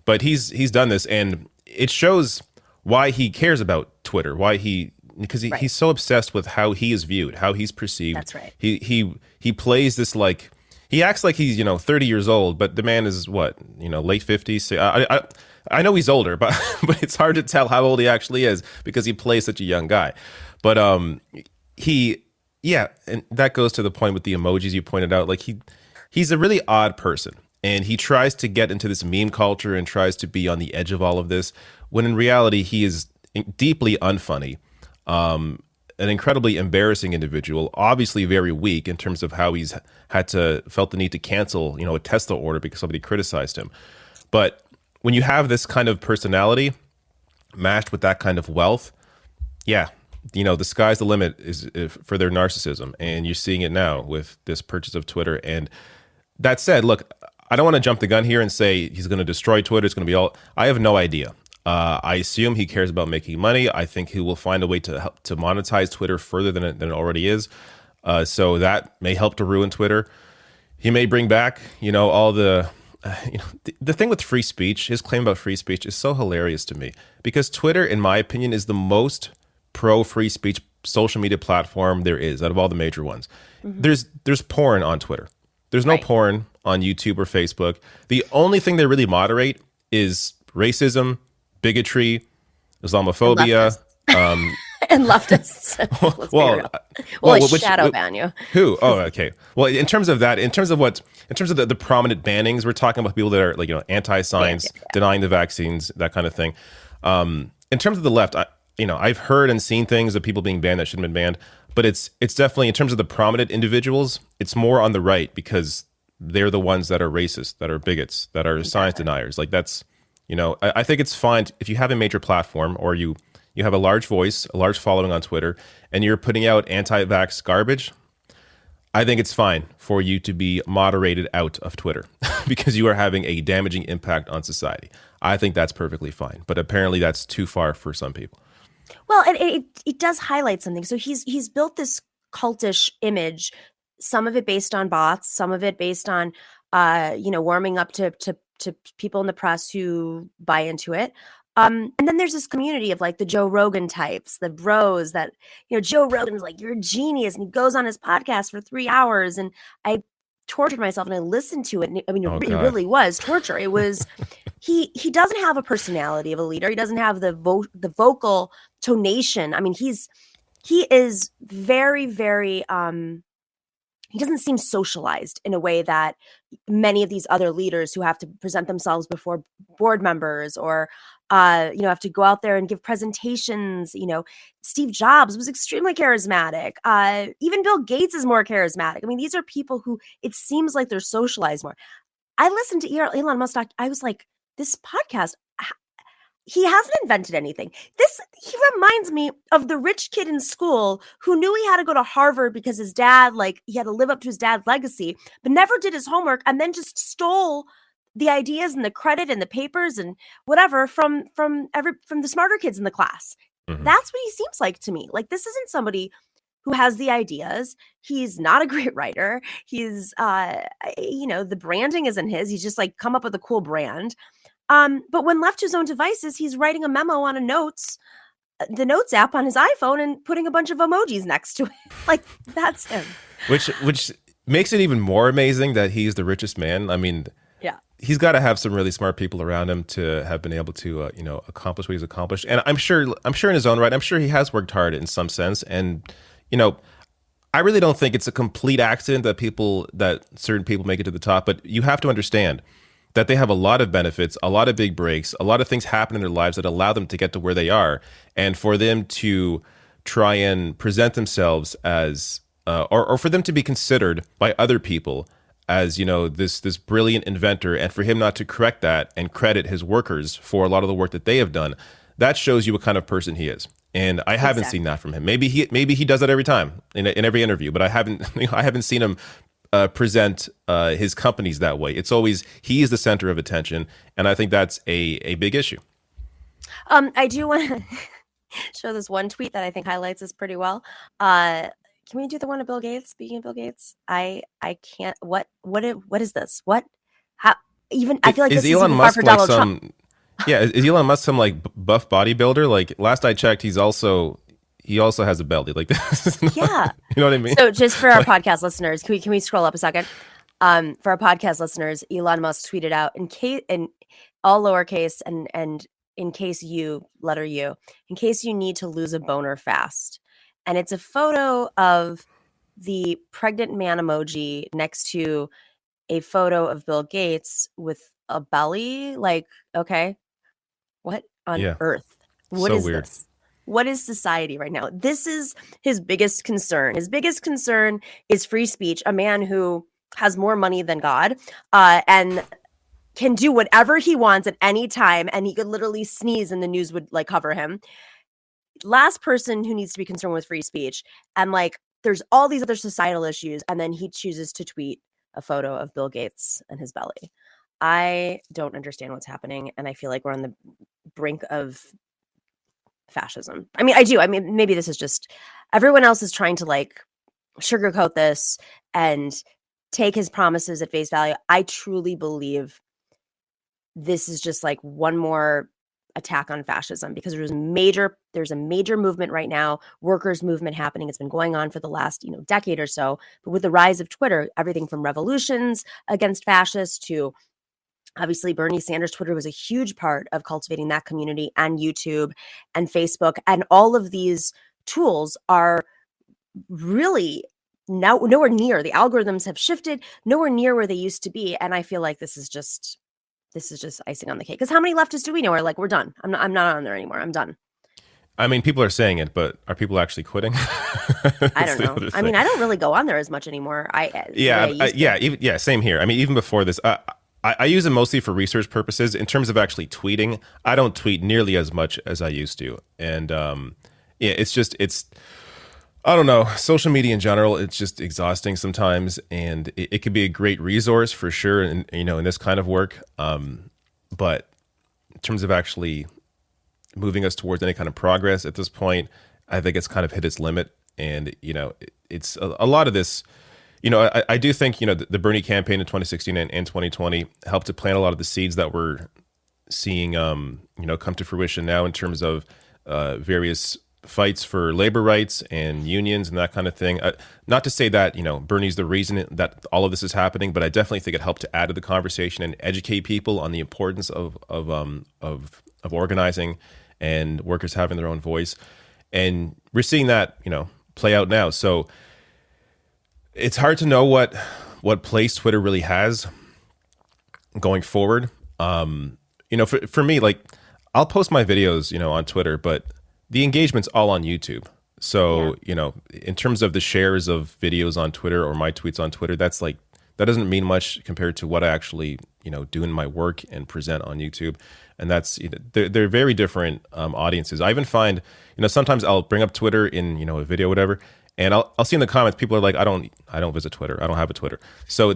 But he's done this, and it shows why he cares about Twitter, because he's so obsessed with how he is viewed, how he's perceived. That's right. He plays this like, he acts like he's 30 years old, but the man is what, late 50s. I know he's older, but it's hard to tell how old he actually is because he plays such a young guy. But and that goes to the point with the emojis you pointed out. Like he's a really odd person, and he tries to get into this meme culture and tries to be on the edge of all of this, when in reality he is deeply unfunny. An incredibly embarrassing individual, obviously very weak in terms of how he's felt the need to cancel, a Tesla order because somebody criticized him. But when you have this kind of personality matched with that kind of wealth, the sky's the limit is for their narcissism. And you're seeing it now with this purchase of Twitter. And that said, look, I don't want to jump the gun here and say he's going to destroy Twitter. It's going to be all, I have no idea. I assume he cares about making money. I think he will find a way to help to monetize Twitter further than it already is. So that may help to ruin Twitter. He may bring back, all the thing with free speech. His claim about free speech is so hilarious to me because Twitter, in my opinion, is the most pro free speech social media platform there is out of all the major ones. Mm-hmm. There's porn on Twitter. There's no porn on YouTube or Facebook. The only thing they really moderate is racism, bigotry, Islamophobia, and leftists. Let's shadow ban you. Who? Oh, okay. Well, in terms of the prominent bannings, we're talking about people that are anti-science, denying the vaccines, that kind of thing. In terms of the left, I've heard and seen things of people being banned that shouldn't have been banned, but it's definitely, in terms of the prominent individuals, it's more on the right because they're the ones that are racist, that are bigots, that are science deniers. Like that's. I think it's fine if you have a major platform or you have a large voice, a large following on Twitter, and you're putting out anti-vax garbage. I think it's fine for you to be moderated out of Twitter because you are having a damaging impact on society. I think that's perfectly fine, but apparently that's too far for some people. Well, it does highlight something. So he's built this cultish image, some of it based on bots, some of it based on warming up to people in the press who buy into it. And then there's this community of like the Joe Rogan types, the bros that, Joe Rogan's like, you're a genius. And he goes on his podcast for 3 hours. And I tortured myself and I listened to it. And it really was torture. It was, he doesn't have a personality of a leader. He doesn't have the vocal tonation. I mean, he is very, very, he doesn't seem socialized in a way that many of these other leaders who have to present themselves before board members or, have to go out there and give presentations. Steve Jobs was extremely charismatic. Even Bill Gates is more charismatic. I mean, these are people who it seems like they're socialized more. I listened to Elon Musk. I was like, this podcast, he hasn't invented anything. He reminds me of the rich kid in school who knew he had to go to Harvard because his dad, he had to live up to his dad's legacy, but never did his homework and then just stole the ideas and the credit and the papers and whatever from the smarter kids in the class. Mm-hmm. That's what he seems like to me. Like, this isn't somebody who has the ideas. He's not a great writer. He's, the branding isn't his. He's just come up with a cool brand. But when left to his own devices, he's writing a memo on the Notes app on his iPhone and putting a bunch of emojis next to it. That's him. Which makes it even more amazing that he's the richest man. I mean, he's got to have some really smart people around him to have been able to accomplish what he's accomplished. And I'm sure in his own right, I'm sure he has worked hard in some sense. And I really don't think it's a complete accident that certain people make it to the top. But you have to understand that they have a lot of benefits, a lot of big breaks, a lot of things happen in their lives that allow them to get to where they are. And for them to try and present themselves as, or for them to be considered by other people as, this brilliant inventor, and for him not to correct that and credit his workers for a lot of the work that they have done, that shows you what kind of person he is. And I haven't seen that from him. Maybe he does that every time in every interview, but I haven't seen him present his companies that way. It's always he is the center of attention, and I think that's a big issue. I do want to show this one tweet that I think highlights this pretty well. Can we do the one of Bill Gates? Speaking of Bill Gates, I can't. What is this? What? How? Even I feel like this is Elon even Musk far for Donald like Trump. Yeah, is Elon Musk some like buff bodybuilder? Like last I checked, he also has a belly like this. Yeah, you know what I mean. So just for our podcast listeners, can we scroll up a second? For our podcast listeners, Elon Musk tweeted out in all lowercase and in case you letter U, in case you need to lose a boner fast, and it's a photo of the pregnant man emoji next to a photo of Bill Gates with a belly. Like, okay. What on earth? What so is weird. this? What is society right now? This is his biggest concern. His biggest concern is free speech. A man who has more money than God and can do whatever he wants at any time. And he could literally sneeze and the news would like cover him. Last person who needs to be concerned with free speech. And like, there's all these other societal issues. And then he chooses to tweet a photo of Bill Gates and his belly. I don't understand what's happening, and I feel like we're on the brink of fascism. I mean, I do. I mean, maybe this is just everyone else is trying to like sugarcoat this and take his promises at face value. I truly believe this is just like one more attack on fascism, because there's a major movement right now, workers' movement happening. It's been going on for the last decade or so. But with the rise of Twitter, everything from revolutions against fascists to obviously, Bernie Sanders' Twitter was a huge part of cultivating that community, and YouTube and Facebook. And all of these tools are really now nowhere near. The algorithms have shifted, nowhere near where they used to be. And I feel like this is just icing on the cake. Because how many leftists do we know are like, we're done. I'm not on there anymore. I'm done. I mean, people are saying it, but are people actually quitting? I don't know. I mean, I don't really go on there as much anymore. Same here. I mean, even before this, I use it mostly for research purposes. In terms of actually tweeting, I don't tweet nearly as much as I used to. And it's I don't know, social media in general, it's just exhausting sometimes. And it could be a great resource for sure, in this kind of work. But in terms of actually moving us towards any kind of progress at this point, I think it's kind of hit its limit. And, it's a lot of this. I do think, the Bernie campaign in 2016 and 2020 helped to plant a lot of the seeds that we're seeing, come to fruition now in terms of various fights for labor rights and unions and that kind of thing. Not to say that, Bernie's the reason that all of this is happening, but I definitely think it helped to add to the conversation and educate people on the importance of organizing and workers having their own voice. And we're seeing that, play out now. So it's hard to know what place Twitter really has going forward. For me, like, I'll post my videos, on Twitter, but the engagement's all on YouTube. So, in terms of the shares of videos on Twitter or my tweets on Twitter, that doesn't mean much compared to what I actually, do in my work and present on YouTube. And that's, they're very different audiences. I even find, sometimes I'll bring up Twitter in, a video, whatever, and I'll see in the comments, people are like, I don't visit Twitter. I don't have a Twitter. So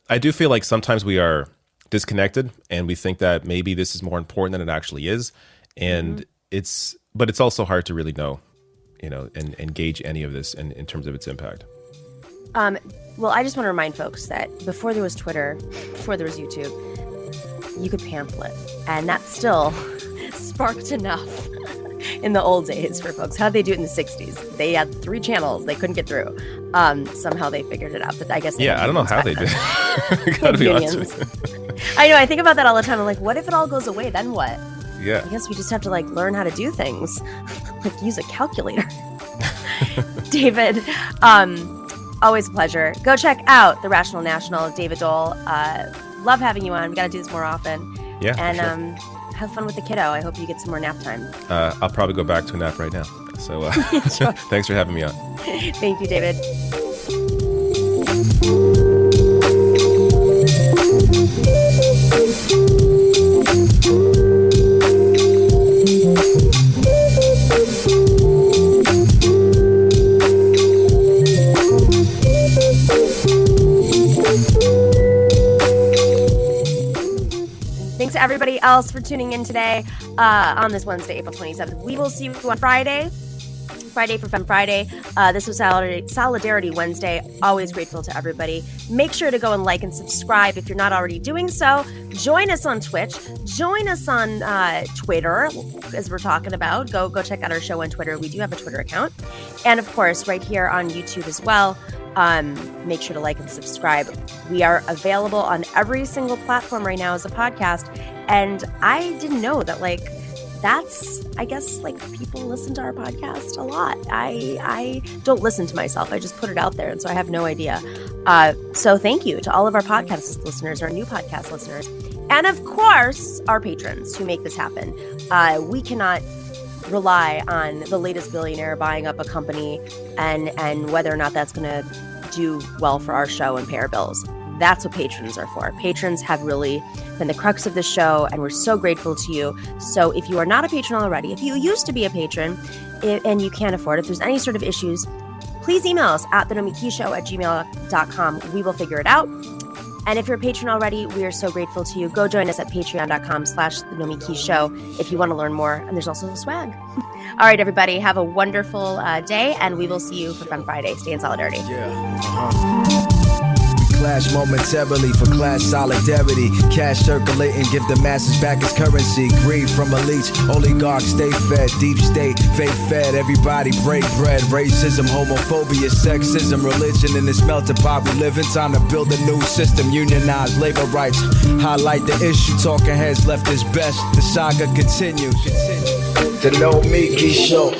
I do feel like sometimes we are disconnected and we think that maybe this is more important than it actually is. And but it's also hard to really know, and gauge any of this in terms of its impact. Well, I just want to remind folks that before there was Twitter, before there was YouTube, you could pamphlet. And that still sparked enough in the old days for folks. How'd they do it in the 60s? They had 3 channels they couldn't get through. Somehow they figured it out, but I guess I don't know how they did. Gotta be honest with you. I know, I think about that all the time. I'm like, what if it all goes away? Then what? Yeah. I guess we just have to like learn how to do things, like use a calculator. David, always a pleasure. Go check out The Rational National, David Doel. Love having you on. We got to do this more often. Yeah. And sure. Have fun with the kiddo. I hope you get some more nap time. I'll probably go back to a nap right now. So Sure. thanks for having me on. Thank you, David. Thanks to everybody else for tuning in today on this Wednesday, April 27th. We will see you on Friday for Fun Friday. This was Solidarity Wednesday. Always grateful to everybody. Make sure to go and like and subscribe if you're not already doing so. Join us on Twitch. Join us on Twitter, as we're talking about. Go check out our show on Twitter. We do have a Twitter account. And of course, right here on YouTube as well. Make sure to like and subscribe. We are available on every single platform right now as a podcast. And I didn't know that, like, that's, I guess, like, people listen to our podcast a lot. I don't listen to myself. I just put it out there. And so I have no idea. So thank you to all of our podcast listeners, our new podcast listeners, and of course, our patrons who make this happen. We cannot rely on the latest billionaire buying up a company and whether or not that's going to do well for our show and pay our bills. That's what patrons are for. Patrons have really been the crux of the show, and we're so grateful to you. So if you are not a patron already, if you used to be a patron and you can't afford, if there's any sort of issues, please email us at thenomikishow@gmail.com. We will figure it out. And if you're a patron already, we are so grateful to you. Go join us at patreon.com/thenomikishow if you want to learn more. And there's also swag. All right, everybody, have a wonderful day, and we will see you for Fun Friday. Stay in solidarity. Clash momentarily for class solidarity. Cash circulating, give the masses back its currency. Greed from elites, oligarchs stay fed. Deep state, fake fed, everybody break bread. Racism, homophobia, sexism, religion in this melting pot we live in. Time to build a new system, unionize labor rights. Highlight the issue, talking heads left is best. The saga continues. The Nomiki Show.